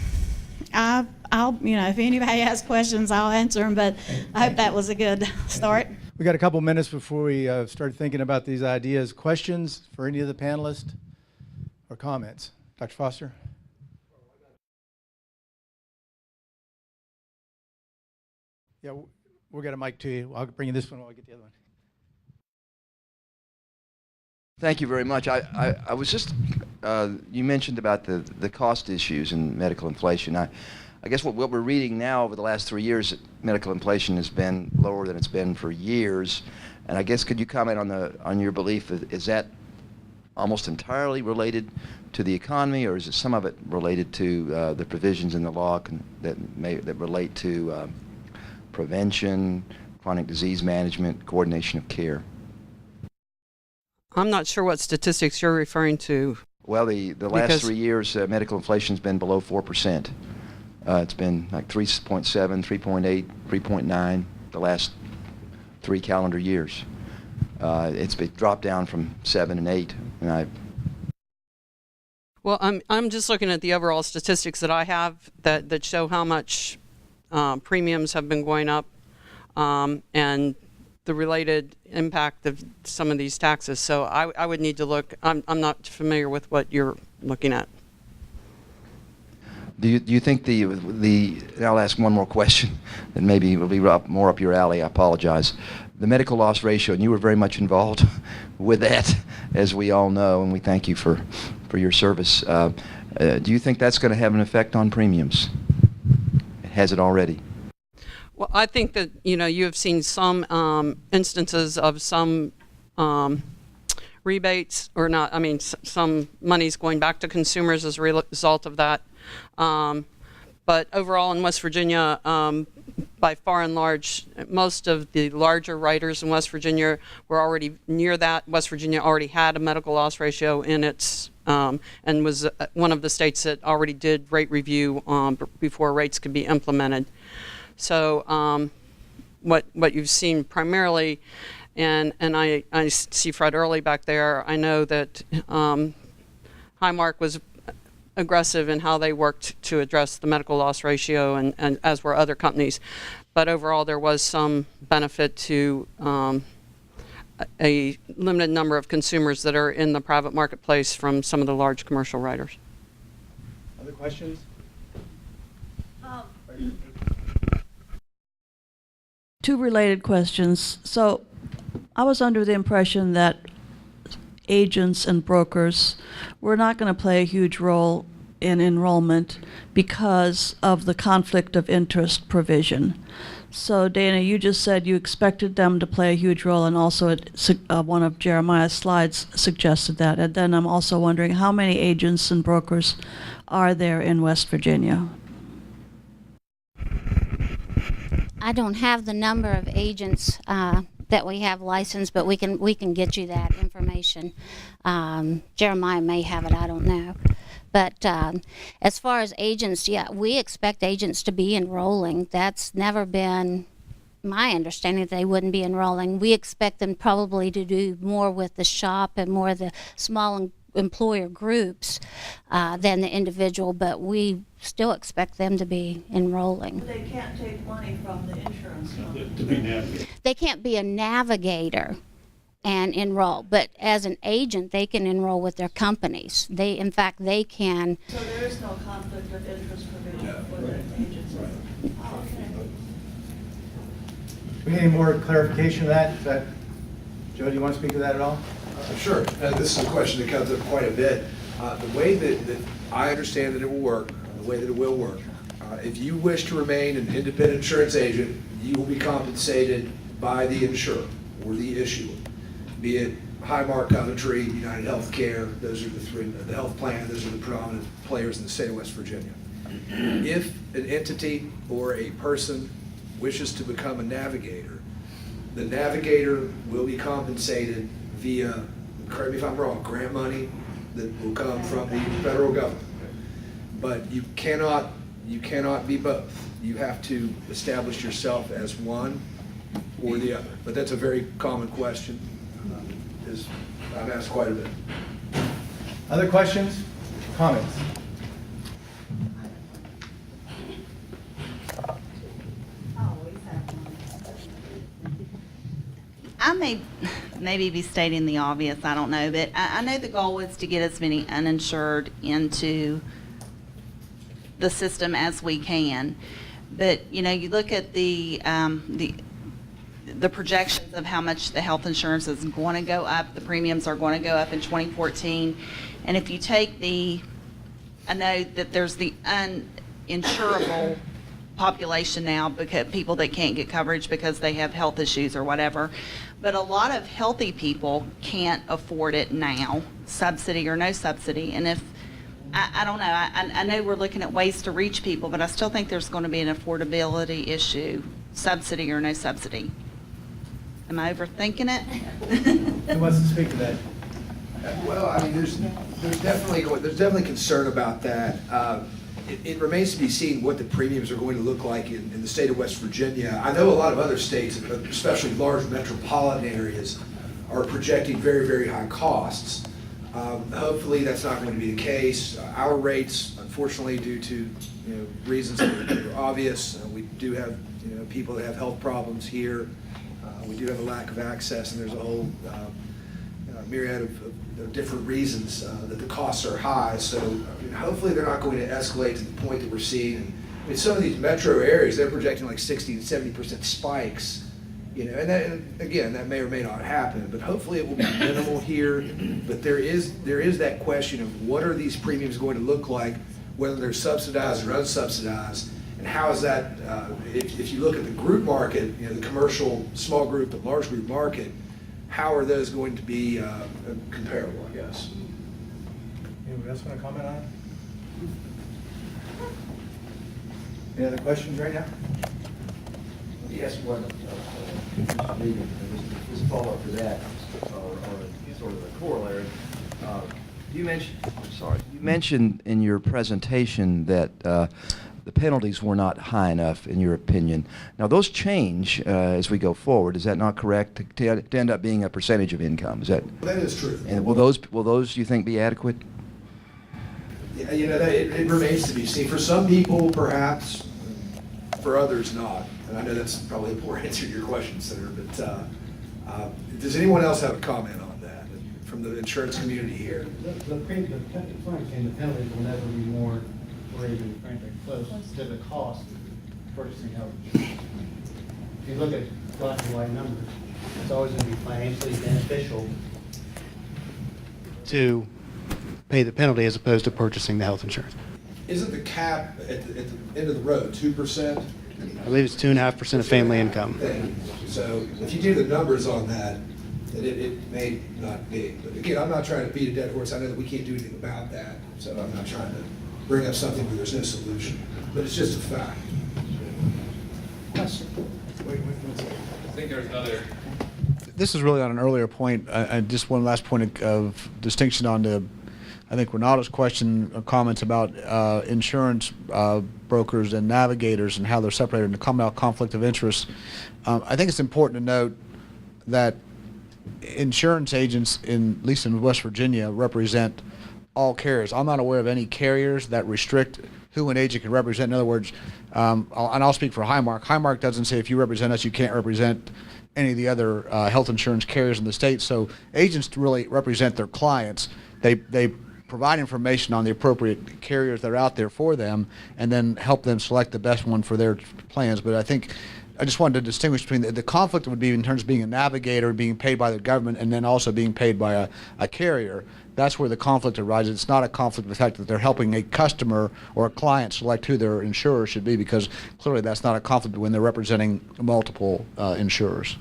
if anybody has questions, I'll answer them, but I hope that was a good start. We got a couple minutes before we start thinking about these ideas. Questions for any of the panelists or comments? Dr. Foster? Yeah, we'll get a mic to you. I'll bring you this one while I get the other one. Thank you very much. I was just, you mentioned about the cost issues and medical inflation. I guess what we're reading now over the last 3 years, medical inflation has been lower than it's been for years. And I guess could you comment on your belief, is that almost entirely related to the economy, or is it some of it related to the provisions in the law that relate to prevention, chronic disease management, coordination of care? I'm not sure what statistics you're referring to. Well, the last 3 years, medical inflation's been below 4%. It's been like 3.7, 3.8, 3.9 the last 3 calendar years. It's been dropped down from 7 and 8, and Well, I'm just looking at the overall statistics that I have that show how much premiums have been going up, and the related impact of some of these taxes. So I would need to look. I'm not familiar with what you're looking at. Do you think I'll ask one more question that maybe will be more up your alley. I apologize. The medical loss ratio, and you were very much involved with that, as we all know, and we thank you for your service. Do you think that's going to have an effect on premiums? has it already? Well, I think that, you have seen some instances of some rebates or not, some monies going back to consumers as a result of that. But overall in West Virginia, by far and large, most of the larger writers in West Virginia were already near that. West Virginia already had a medical loss ratio in its, and was one of the states that already did rate review before rates could be implemented. So what you've seen primarily, and I see Fred Early back there, I know that Highmark was aggressive in how they worked to address the medical loss ratio, and as were other companies. But overall, there was some benefit to a limited number of consumers that are in the private marketplace from some of the large commercial writers. Other questions? Two related questions. So I was under the impression that agents and brokers were not going to play a huge role in enrollment because of the conflict of interest provision. So Dana, you just said you expected them to play a huge role, and also one of Jeremiah's slides suggested that. And then I'm also wondering how many agents and brokers are there in West Virginia? I don't have the number of agents that we have licensed, but we can get you that information. Jeremiah may have it, I don't know. But as far as agents, yeah, we expect agents to be enrolling. That's never been my understanding that they wouldn't be enrolling. We expect them probably to do more with the shop and more of the small employer groups than the individual, but we still expect them to be enrolling. They can't take money from the insurance company. To be navigated. They can't be a navigator and enroll, but as an agent, they can enroll with their companies. In fact, they can. So there is no conflict of interest provision for the agents. We need any more clarification of that? Joe, do you want to speak to that at all? Sure. This is a question that comes up quite a bit. The way that I understand that it will work, the way that it will work, if you wish to remain an independent insurance agent, you will be compensated by the insurer or the issuer, be it Highmark, Coventry, United Healthcare. Those are the three, the health plan, those are the predominant players in the state of West Virginia. If an entity or a person wishes to become a navigator, the navigator will be compensated via, correct me if I'm wrong, grant money that will come from the federal government. But you cannot be both. You have to establish yourself as one or the other. But that's a very common question. I've asked quite a bit. Other questions, comments? I may maybe be stating the obvious, I don't know, but I know the goal was to get as many uninsured into the system as we can. But, you look at the projections of how much the health insurance is going to go up, the premiums are going to go up in 2014. And if you take I know that there's the uninsurable population now, because people that can't get coverage because they have health issues or whatever. But a lot of healthy people can't afford it now, subsidy or no subsidy. And if, I don't know, I know we're looking at ways to reach people, but I still think there's going to be an affordability issue, subsidy or no subsidy. Am I overthinking it? Who wants to speak to that? Well, I mean, there's definitely concern about that. It remains to be seen what the premiums are going to look like in the state of West Virginia. I know a lot of other states, especially large metropolitan areas, are projecting very, very high costs. Hopefully that's not going to be the case. Our rates, unfortunately, due to reasons that are obvious, we do have people that have health problems here. We do have a lack of access, and there's a whole myriad of different reasons that the costs are high. So hopefully they're not going to escalate to the point that we're seeing. In some of these metro areas, they're projecting like 60 and 70% spikes. And again, that may or may not happen, but hopefully it will be minimal here. But there is that question of what are these premiums going to look like, whether they're subsidized or unsubsidized. And how is that, if you look at the group market, you know, the commercial, small group and large group market, how are those going to be comparable, I guess? Anyone else want to comment on it? Any other questions right now? Yes, one, just a follow-up to that, or sort of a corollary. You mentioned in your presentation that the penalties were not high enough, in your opinion. Now, those change as we go forward. Is that not correct? To end up being a percentage of income, is that? That is true. And will those you think be adequate? Yeah, you know, it remains to be seen. For some people, perhaps. For others, not. And I know that's probably a poor answer to your question, Senator, but does anyone else have a comment on that from the insurance community here? The penalties will never be more, or even frankly close to the cost of purchasing health insurance. If you look at black and white numbers, it's always going to be financially beneficial to pay the penalty as opposed to purchasing the health insurance. Isn't the cap at the end of the road 2%? I believe it's 2.5% of family income. So if you do the numbers on that, then it may not be. But again, I'm not trying to beat a dead horse. I know that we can't do anything about that. So I'm not trying to bring up something where there's no solution. But it's just a fact. Question? I think there's another. This is really on an earlier point. Just one last point of distinction on the, I think, Renato's question or comments about insurance brokers and navigators and how they're separated and the common conflict of interest. I think it's important to note that insurance agents, at least in West Virginia, represent all carriers. I'm not aware of any carriers that restrict who an agent can represent. In other words, I'll speak for Highmark. Highmark doesn't say if you represent us, you can't represent any of the other health insurance carriers in the state. So agents really represent their clients. They provide information on the appropriate carriers that are out there for them, and then help them select the best one for their plans. But I think I just wanted to distinguish between the conflict would be in terms of being a navigator, being paid by the government, and then also being paid by a carrier. That's where the conflict arises. It's not a conflict with the fact that they're helping a customer or a client select who their insurer should be, because clearly that's not a conflict when they're representing multiple insurers.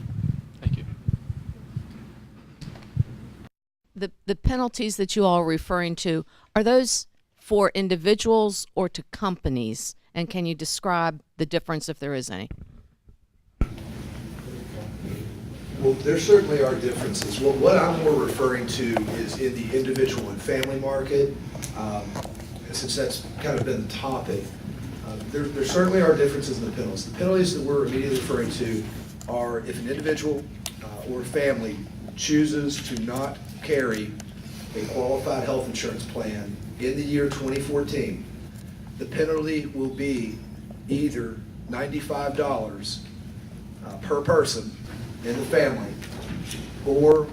The penalties that you all are referring to, are those for individuals or to companies? And can you describe the difference if there is any? Well, there certainly are differences. What I'm more referring to is in the individual and family market, since that's kind of been the topic. There certainly are differences in the penalties. The penalties that we're immediately referring to are if an individual or family chooses to not carry a qualified health insurance plan in the year 2014, the penalty will be either $95 per person in the family or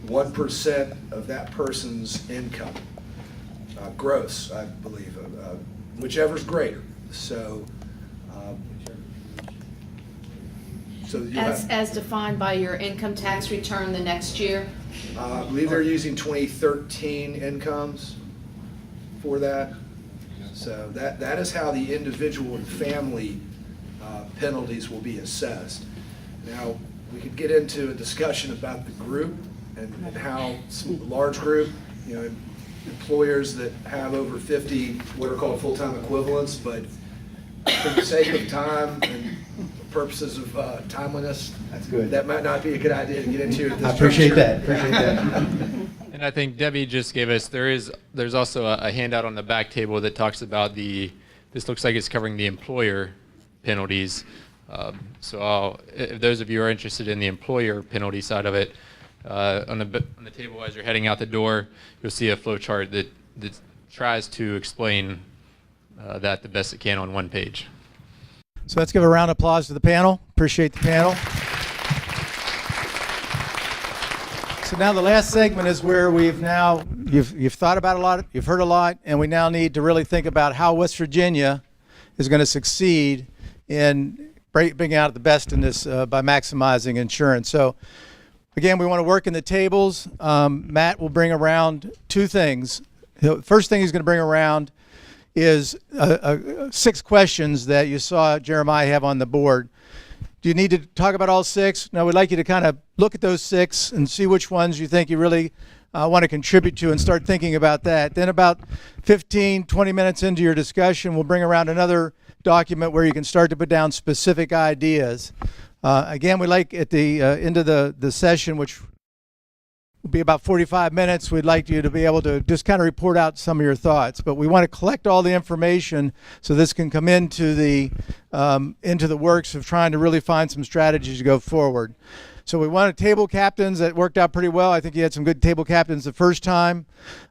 1% of that person's income, gross, I believe, whichever's greater. So, As defined by your income tax return the next year? I believe they're using 2013 incomes for that. So that is how the individual and family penalties will be assessed. Now, we could get into a discussion about the group and how some large group, you know, employers that have over 50 what are called full-time equivalents, but for the sake of time and purposes of timeliness, that's good. That might not be a good idea to get into at this I appreciate juncture. that. Appreciate that. And I think Debbie just gave us, there's also a handout on the back table that talks about this looks like it's covering the employer penalties. So if those of you are interested in the employer penalty side of it, on the table as you're heading out the door, you'll see a flow chart that tries to explain that the best it can on one page. So let's give a round of applause to the panel. Appreciate the panel. So now the last segment is where you've thought about a lot, you've heard a lot, and we now need to really think about how West Virginia is going to succeed in bringing out the best in this by maximizing insurance. So again, we want to work in the tables. Matt will bring around two things. First thing he's going to bring around is 6 questions that you saw Jeremiah have on the board. Do you need to talk about all 6? No, we'd like you to kind of look at those 6 and see which ones you think you really want to contribute to and start thinking about that. Then about 15, 20 minutes into your discussion, we'll bring around another document where you can start to put down specific ideas. Again, we like at the end of the session, which will be about 45 minutes, we'd like you to be able to just kind of report out some of your thoughts. But we want to collect all the information so this can come into the works of trying to really find some strategies to go forward. So we wanted table captains. That worked out pretty well. I think you had some good table captains the first time.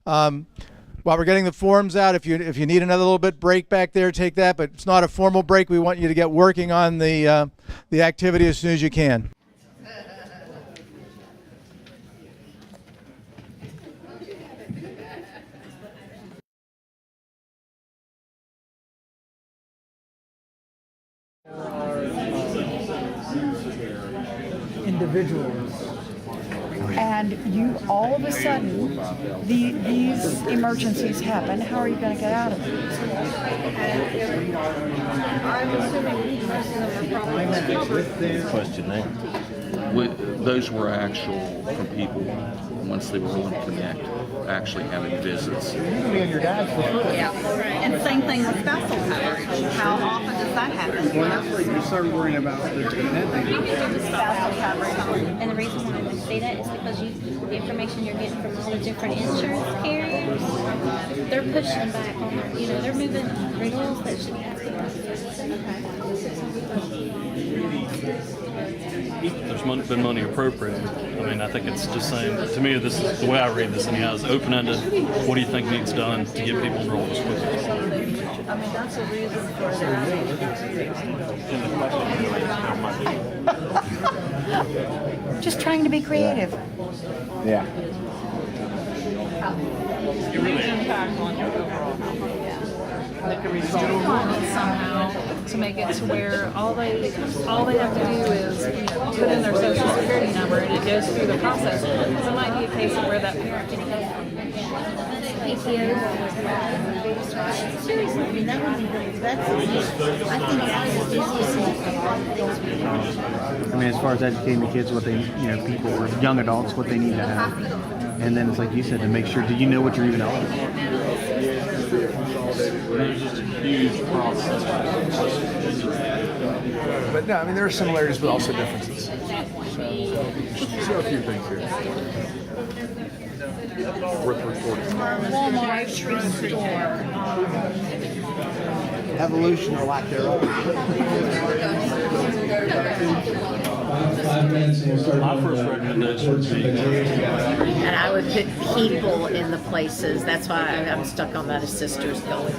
While we're getting the forms out, if you need another little bit break back there, take that. But it's not a formal break. We want you to get working on the activity as soon as you can. Individuals. And you, all of a sudden, these emergencies happen. How are you going to get out of it? I'm assuming most of them are probably question there. Those were actual from people once they were willing to connect, actually having visits. Yeah, and same thing with spousal coverage. How often does that happen? Well, that's what you start worrying about the Spousal coverage. And the reason why I say that is because the information you're getting from all the different insurance carriers, they're pushing back on their, they're moving renewals that should happen. There's been money appropriated. I mean, I think it's just saying, to me, this is the way I read this anyhow, is open-ended. What do you think needs done to get people enrolled as quickly as possible? I mean, that's a reason for that. Just trying to be creative. Yeah. Somehow to make it to where all they have to do is put in their social security number and it goes through the process. So it might be a case of where that parent can Seriously, I mean, that would be that's I think that is the easiest. I mean, as far as educating the kids, what they, people or young adults, what they need to have. And then it's like you said, to make sure, do you know what you're even owing? There's just a huge process. But no, I mean, there are similarities, but also differences. So a few things here. Worth reporting. Walmart store. Evolution or lack thereof. My first recommendation would be, and I would put people in the places. That's why I'm stuck on that as sisters going.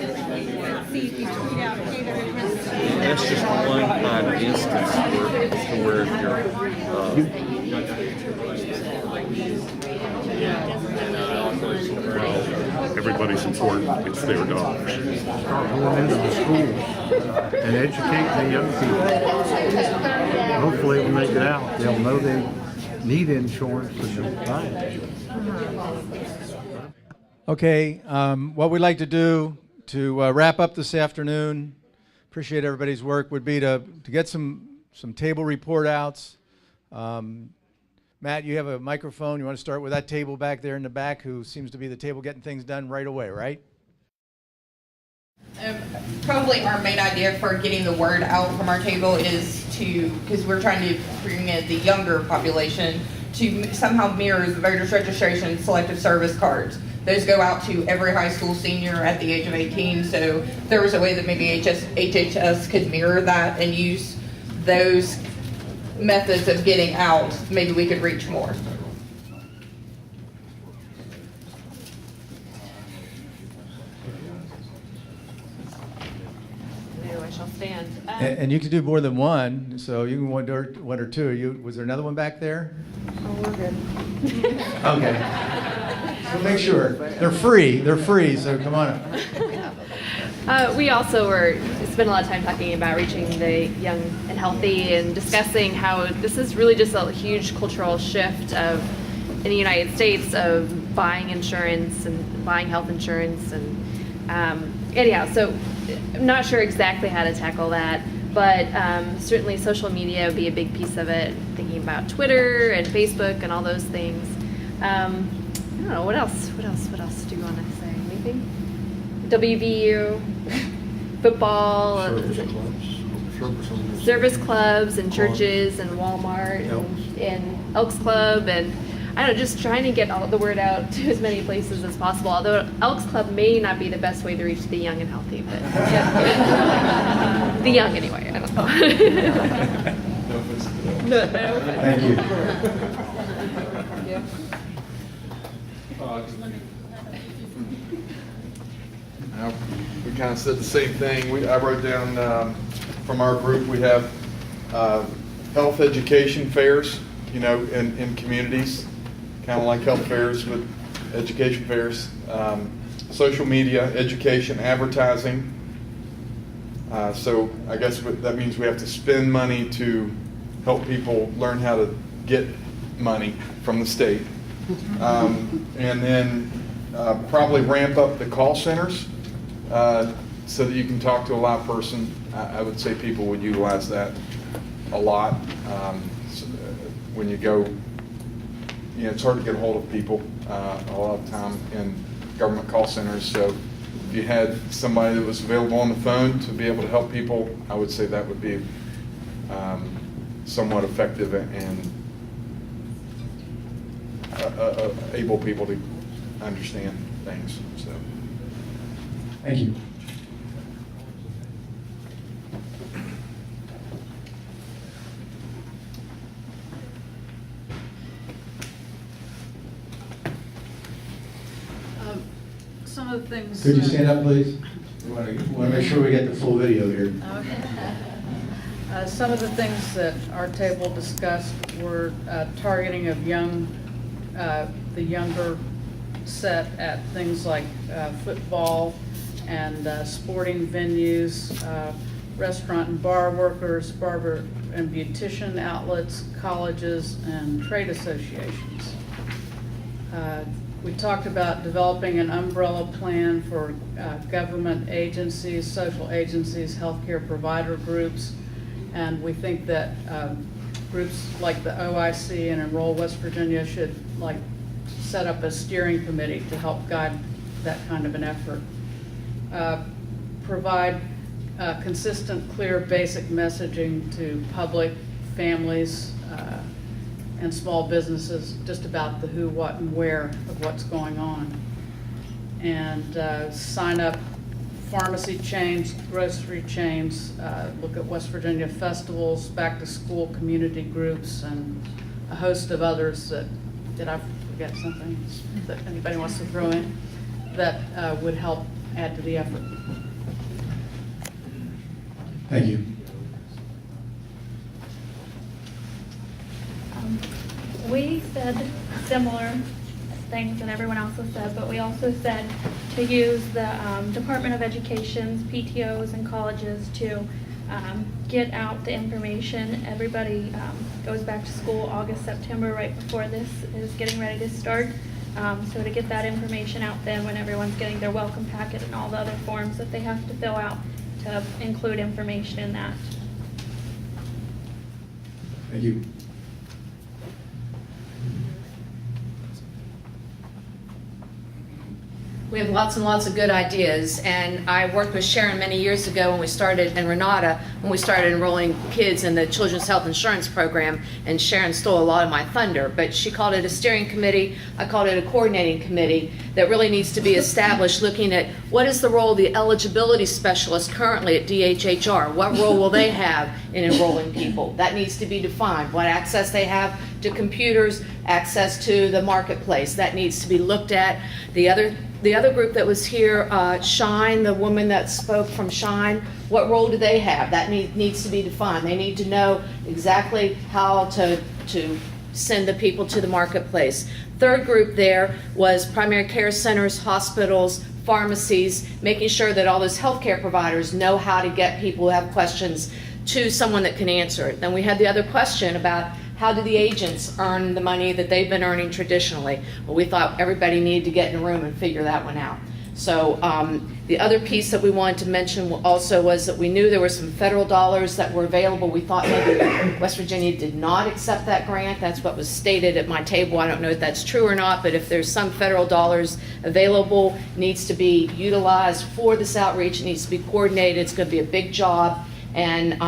That's just one kind of instance where everybody's important. It's their dollars. Start going into the schools and educate the young people. Hopefully when they get out, they'll know they need insurance to survive. Okay, what we'd like to do to wrap up this afternoon, appreciate everybody's work, would be to get some table report outs. Matt, you have a microphone. You want to start with that table back there in the back who seems to be the table getting things done right away, right? Probably our main idea for getting the word out from our table is because we're trying to bring in the younger population to somehow mirror the voters registration selective service cards. Those go out to every high school senior at the age of 18, so if there was a way that maybe HHS could mirror that and use those methods of getting out, maybe we could reach more. I shall stand. And you can do more than one, so you can one or two. Was there another one back there? Oh, we're good. Okay. So make sure. They're free, so come on up. We also spent a lot of time talking about reaching the young and healthy and discussing how this is really just a huge cultural shift in the United States of buying insurance and buying health insurance. And anyhow, so I'm not sure exactly how to tackle that, but certainly social media would be a big piece of it. Thinking about Twitter and Facebook and all those things. I don't know, what else do you want to say? Anything? WVU, football, service clubs and churches and Walmart and Elks Club, and I don't know, just trying to get all the word out to as many places as possible. Although Elks Club may not be the best way to reach the young and healthy, but the young anyway. I don't know. No. Thank you. We kind of said the same thing. I wrote down from our group, we have health education fairs, in communities, kind of like health fairs, but education fairs, social media, education, advertising. So I guess that means we have to spend money to help people learn how to get money from the state. And then probably ramp up the call centers so that you can talk to a live person. I would say people would utilize that a lot. When you go, it's hard to get a hold of people a lot of time in government call centers. So if you had somebody that was available on the phone to be able to help people, I would say that would be somewhat effective and able people to understand things. So, Thank you. Some of the things. Could you stand up, please? We want to make sure we get the full video here. Some of the things that our table discussed were targeting of the younger set at things like football and sporting venues, restaurant and bar workers, barber and beautician outlets, colleges, and trade associations. We talked about developing an umbrella plan for government agencies, social agencies, healthcare provider groups, and we think that groups like the OIC and Enroll West Virginia should set up a steering committee to help guide that kind of an effort. Provide consistent, clear, basic messaging to public, families, and small businesses just about the who, what, and where of what's going on. And sign up pharmacy chains, grocery chains, look at West Virginia festivals, back to school community groups, and a host of others that, did I forget something that anybody wants to throw in that would help add to the effort? Thank you. We said similar things that everyone else has said, but we also said to use the Department of Education's PTOs and colleges to get out the information. Everybody goes back to school August, September, right before this is getting ready to start. So to get that information out then when everyone's getting their welcome packet and all the other forms that they have to fill out to include information in that. Thank you. We have lots and lots of good ideas, and I worked with Sharon many years ago when we started, and Renata, when we started enrolling kids in the Children's Health Insurance Program, and Sharon stole a lot of my thunder, but she called it a steering committee. I called it a coordinating committee that really needs to be established, looking at what is the role of the eligibility specialist currently at DHHR? What role will they have in enrolling people? That needs to be defined. What access they have to computers, access to the marketplace, that needs to be looked at. The other group that was here, Shine, the woman that spoke from Shine, what role do they have? That needs to be defined. They need to know exactly how to send the people to the marketplace. Third group there was primary care centers, hospitals, pharmacies, making sure that all those healthcare providers know how to get people who have questions to someone that can answer it. Then we had the other question about how do the agents earn the money that they've been earning traditionally? Well, we thought everybody needed to get in a room and figure that one out. So The other piece that we wanted to mention also was that we knew there were some federal dollars that were available. We thought maybe West Virginia did not accept that grant. That's what was stated at my table. I don't know if that's true or not, but if there's some federal dollars available, needs to be utilized for this outreach. It needs to be coordinated. It's going to be a big job, and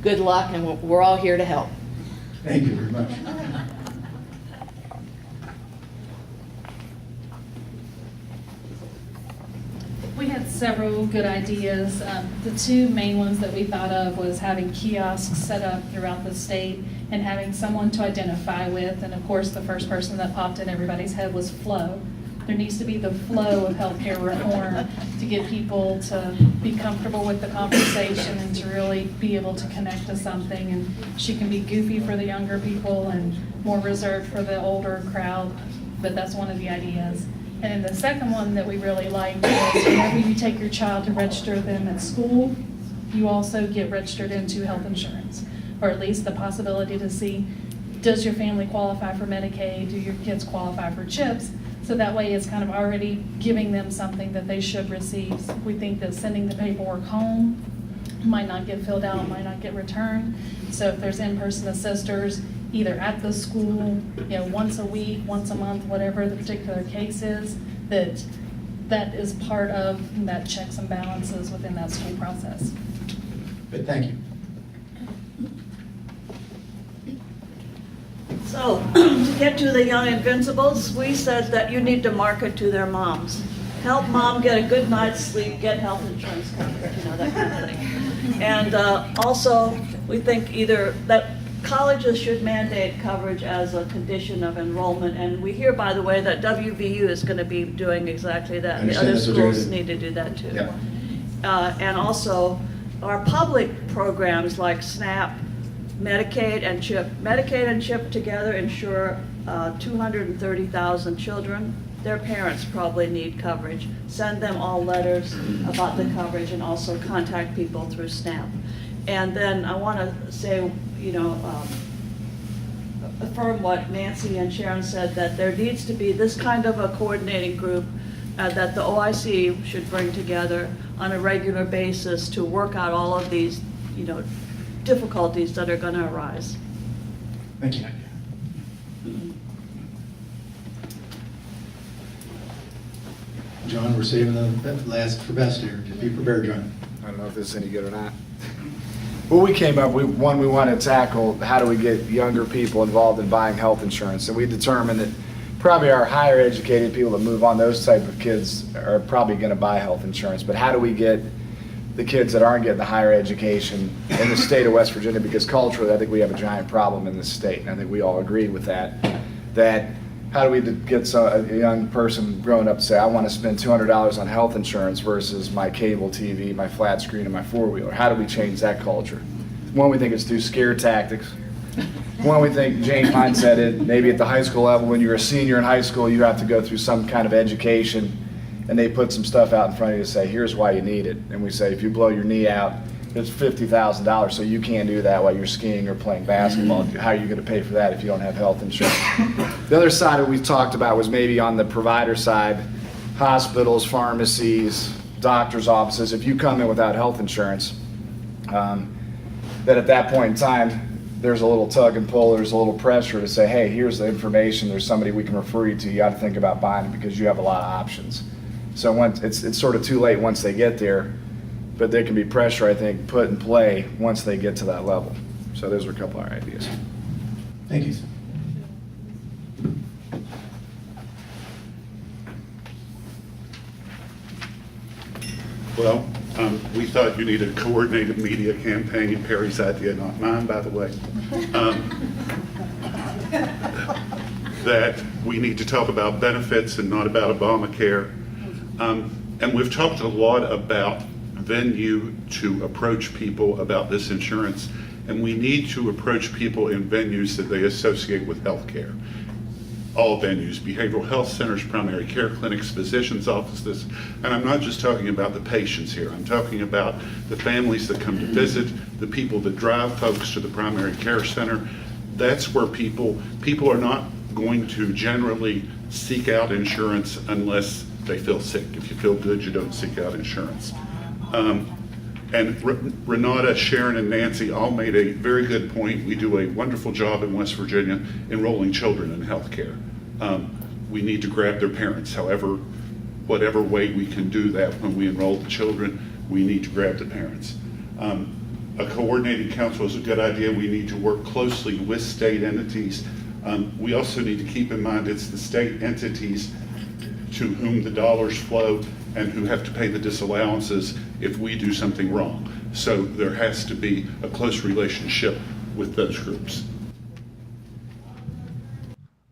good luck, and we're all here to help. Thank you very much. We had several good ideas. The two main ones that we thought of was having kiosks set up throughout the state and having someone to identify with. And of course, the first person that popped in everybody's head was flow. There needs to be the flow of healthcare reform to get people to be comfortable with the conversation and to really be able to connect to something. And she can be goofy for the younger people and more reserved for the older crowd, but that's one of the ideas. And then the second one that we really liked was whenever you take your child to register them at school, you also get registered into health insurance, or at least the possibility to see, does your family qualify for Medicaid? Do your kids qualify for CHIPS? So that way it's kind of already giving them something that they should receive. We think that sending the paperwork home might not get filled out, might not get returned. So if there's in-person assisters, either at the school, once a week, once a month, whatever the particular case is, that is part of that checks and balances within that school process. But thank you. So, to get to the young invincibles, we said that you need to market to their moms. Help mom get a good night's sleep, get health insurance coverage, that kind of thing. And also, we think either that colleges should mandate coverage as a condition of enrollment. And we hear, by the way, that WVU is going to be doing exactly that. And the other schools need to do that too. Yeah. And also, our public programs like SNAP, Medicaid and CHIP. Medicaid and CHIP together insure 230,000 children. Their parents probably need coverage. Send them all letters about the coverage and also contact people through SNAP. And then I want to say, affirm what Nancy and Sharon said, that there needs to be this kind of a coordinating group that the OIC should bring together on a regular basis to work out all of these, difficulties that are going to arise. Thank you. John, we're saving the last for best here. Just be prepared, John. I don't know if this is any good or not. Well, we came up, we want to tackle how do we get younger people involved in buying health insurance, and we determined that probably our higher educated people that move on, those type of kids are probably going to buy health insurance, but how do we get the kids that aren't getting the higher education in the state of West Virginia, because culturally I think we have a giant problem in this state, and I think we all agree with that how do we get a young person growing up to say, I want to spend $200 on health insurance versus my cable TV, my flat screen, and my four-wheeler? How do we change that culture? One, we think it's through scare tactics. One, we think Jane Pine said it, maybe at the high school level, when you're a senior in high school, you have to go through some kind of education, and they put some stuff out in front of you to say, here's why you need it. And we say, if you blow your knee out, it's $50,000, so you can't do that while you're skiing or playing basketball. How are you going to pay for that if you don't have health insurance? The other side that we talked about was maybe on the provider side, hospitals, pharmacies, doctors' offices. If you come in without health insurance, that at that point in time, there's a little tug and pull, there's a little pressure to say, hey, here's the information, there's somebody we can refer you to, you got to think about buying it because you have a lot of options. So once it's sort of too late once they get there, but there can be pressure, I think, put in play once they get to that level. So those are a couple of our ideas. Thank you. Well, we thought you needed a coordinated media campaign, Perry's idea, not mine, by the way. That we need to talk about benefits and not about Obamacare. And we've talked a lot about venue to approach people about this insurance, and we need to approach people in venues that they associate with healthcare. All venues, behavioral health centers, primary care clinics, physicians' offices, and I'm not just talking about the patients here, I'm talking about the families that come to visit, the people that drive folks to the primary care center. That's where people are not going to generally seek out insurance unless they feel sick. If you feel good, you don't seek out insurance. And Renata, Sharon, and Nancy all made a very good point. We do a wonderful job in West Virginia enrolling children in health care. We need to grab their parents. However, whatever way we can do that when we enroll the children, we need to grab the parents. A coordinated council is a good idea. We need to work closely with state entities. We also need to keep in mind it's the state entities to whom the dollars flow and who have to pay the disallowances if we do something wrong. So there has to be a close relationship with those groups.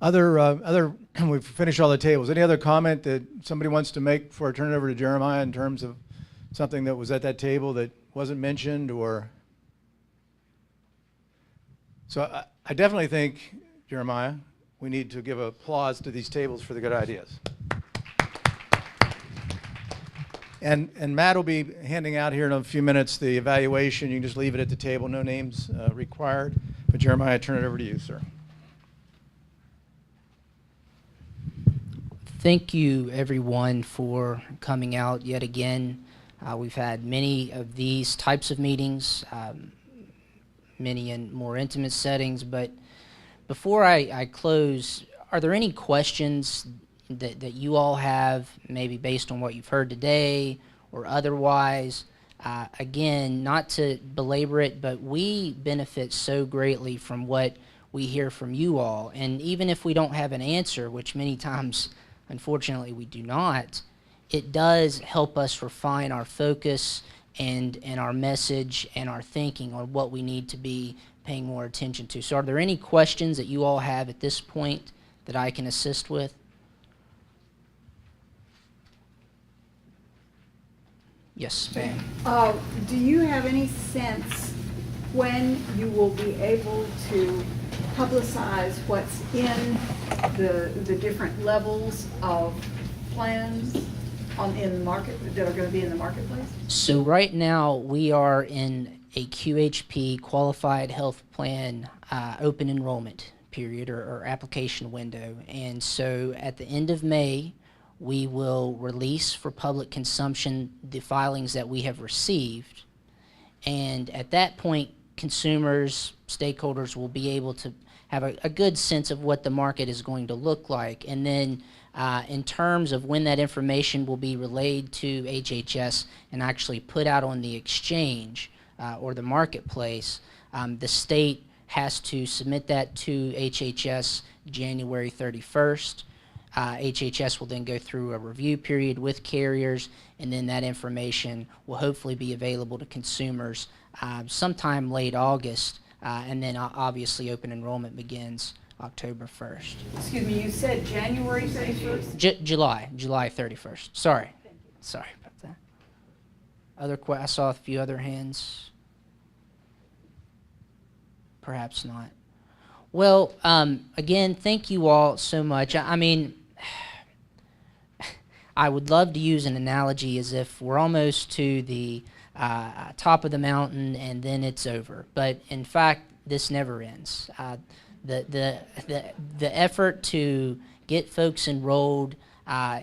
We've finished all the tables. Any other comment that somebody wants to make before I turn it over to Jeremiah in terms of something that was at that table that wasn't mentioned? Or so I definitely think, Jeremiah, we need to give applause to these tables for the good ideas. And Matt will be handing out here in a few minutes the evaluation. You can just leave it at the table, no names required. But Jeremiah, I turn it over to you, sir. Thank you, everyone, for coming out yet again. We've had many of these types of meetings, many in more intimate settings. But before I close, are there any questions that you all have, maybe based on what you've heard today or otherwise? Again, not to belabor it, but we benefit so greatly from what we hear from you all. And even if we don't have an answer, which many times, unfortunately, we do not, it does help us refine our focus and our message and our thinking on what we need to be paying more attention to. So are there any questions that you all have at this point that I can assist with? Yes, ma'am. Do you have any sense when you will be able to publicize what's in the different levels of plans in the market that are going to be in the marketplace? So right now we are in a QHP qualified health plan open enrollment period or application window. And so at the end of May, we will release for public consumption the filings that we have received. And at that point, consumers, stakeholders will be able to have a good sense of what the market is going to look like. And then in terms of when that information will be relayed to HHS and actually put out on the exchange or the marketplace, the state has to submit that to HHS January 31st. HHS will then go through a review period with carriers, and then that information will hopefully be available to consumers sometime late August, and then obviously open enrollment begins October 1st. Excuse me, you said January 31st? July 31st. Sorry about that. I saw a few other hands. Perhaps not. Well, again, thank you all so much. I mean, I would love to use an analogy as if we're almost to the top of the mountain and then it's over. But in fact, this never ends. The effort to get folks enrolled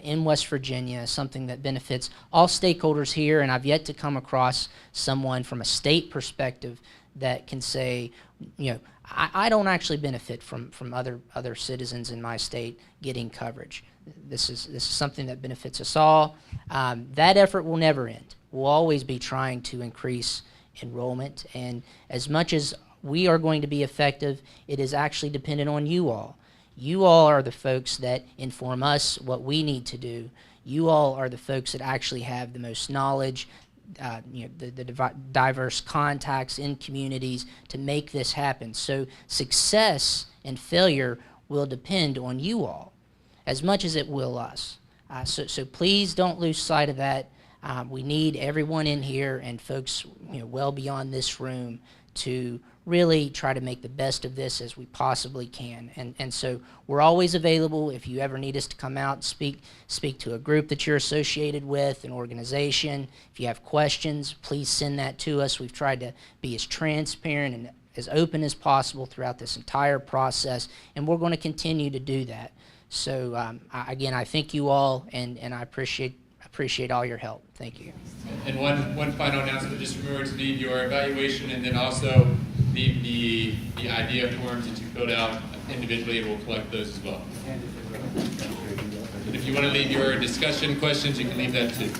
in West Virginia is something that benefits all stakeholders here, and I've yet to come across someone from a state perspective that can say, you know, I don't actually benefit from other citizens in my state getting coverage. This is something that benefits us all. That effort will never end. We'll always be trying to increase enrollment, and as much as we are going to be effective, it is actually dependent on you all. You all are the folks that inform us what we need to do. You all are the folks that actually have the most knowledge, the diverse contacts in communities to make this happen. So success and failure will depend on you all as much as it will us. So please don't lose sight of that. We need everyone in here and folks well beyond this room to really try to make the best of this as we possibly can. And so we're always available if you ever need us to come out and speak to a group that you're associated with, an organization. If you have questions, please send that to us. We've tried to be as transparent and as open as possible throughout this entire process, and we're going to continue to do that So again, I thank you all, and I appreciate all your help. Thank you. And one final announcement, just remember to leave your evaluation and then also leave the idea forms that you filled out individually, and we'll collect those as well. And if you want to leave your discussion questions, you can leave that too.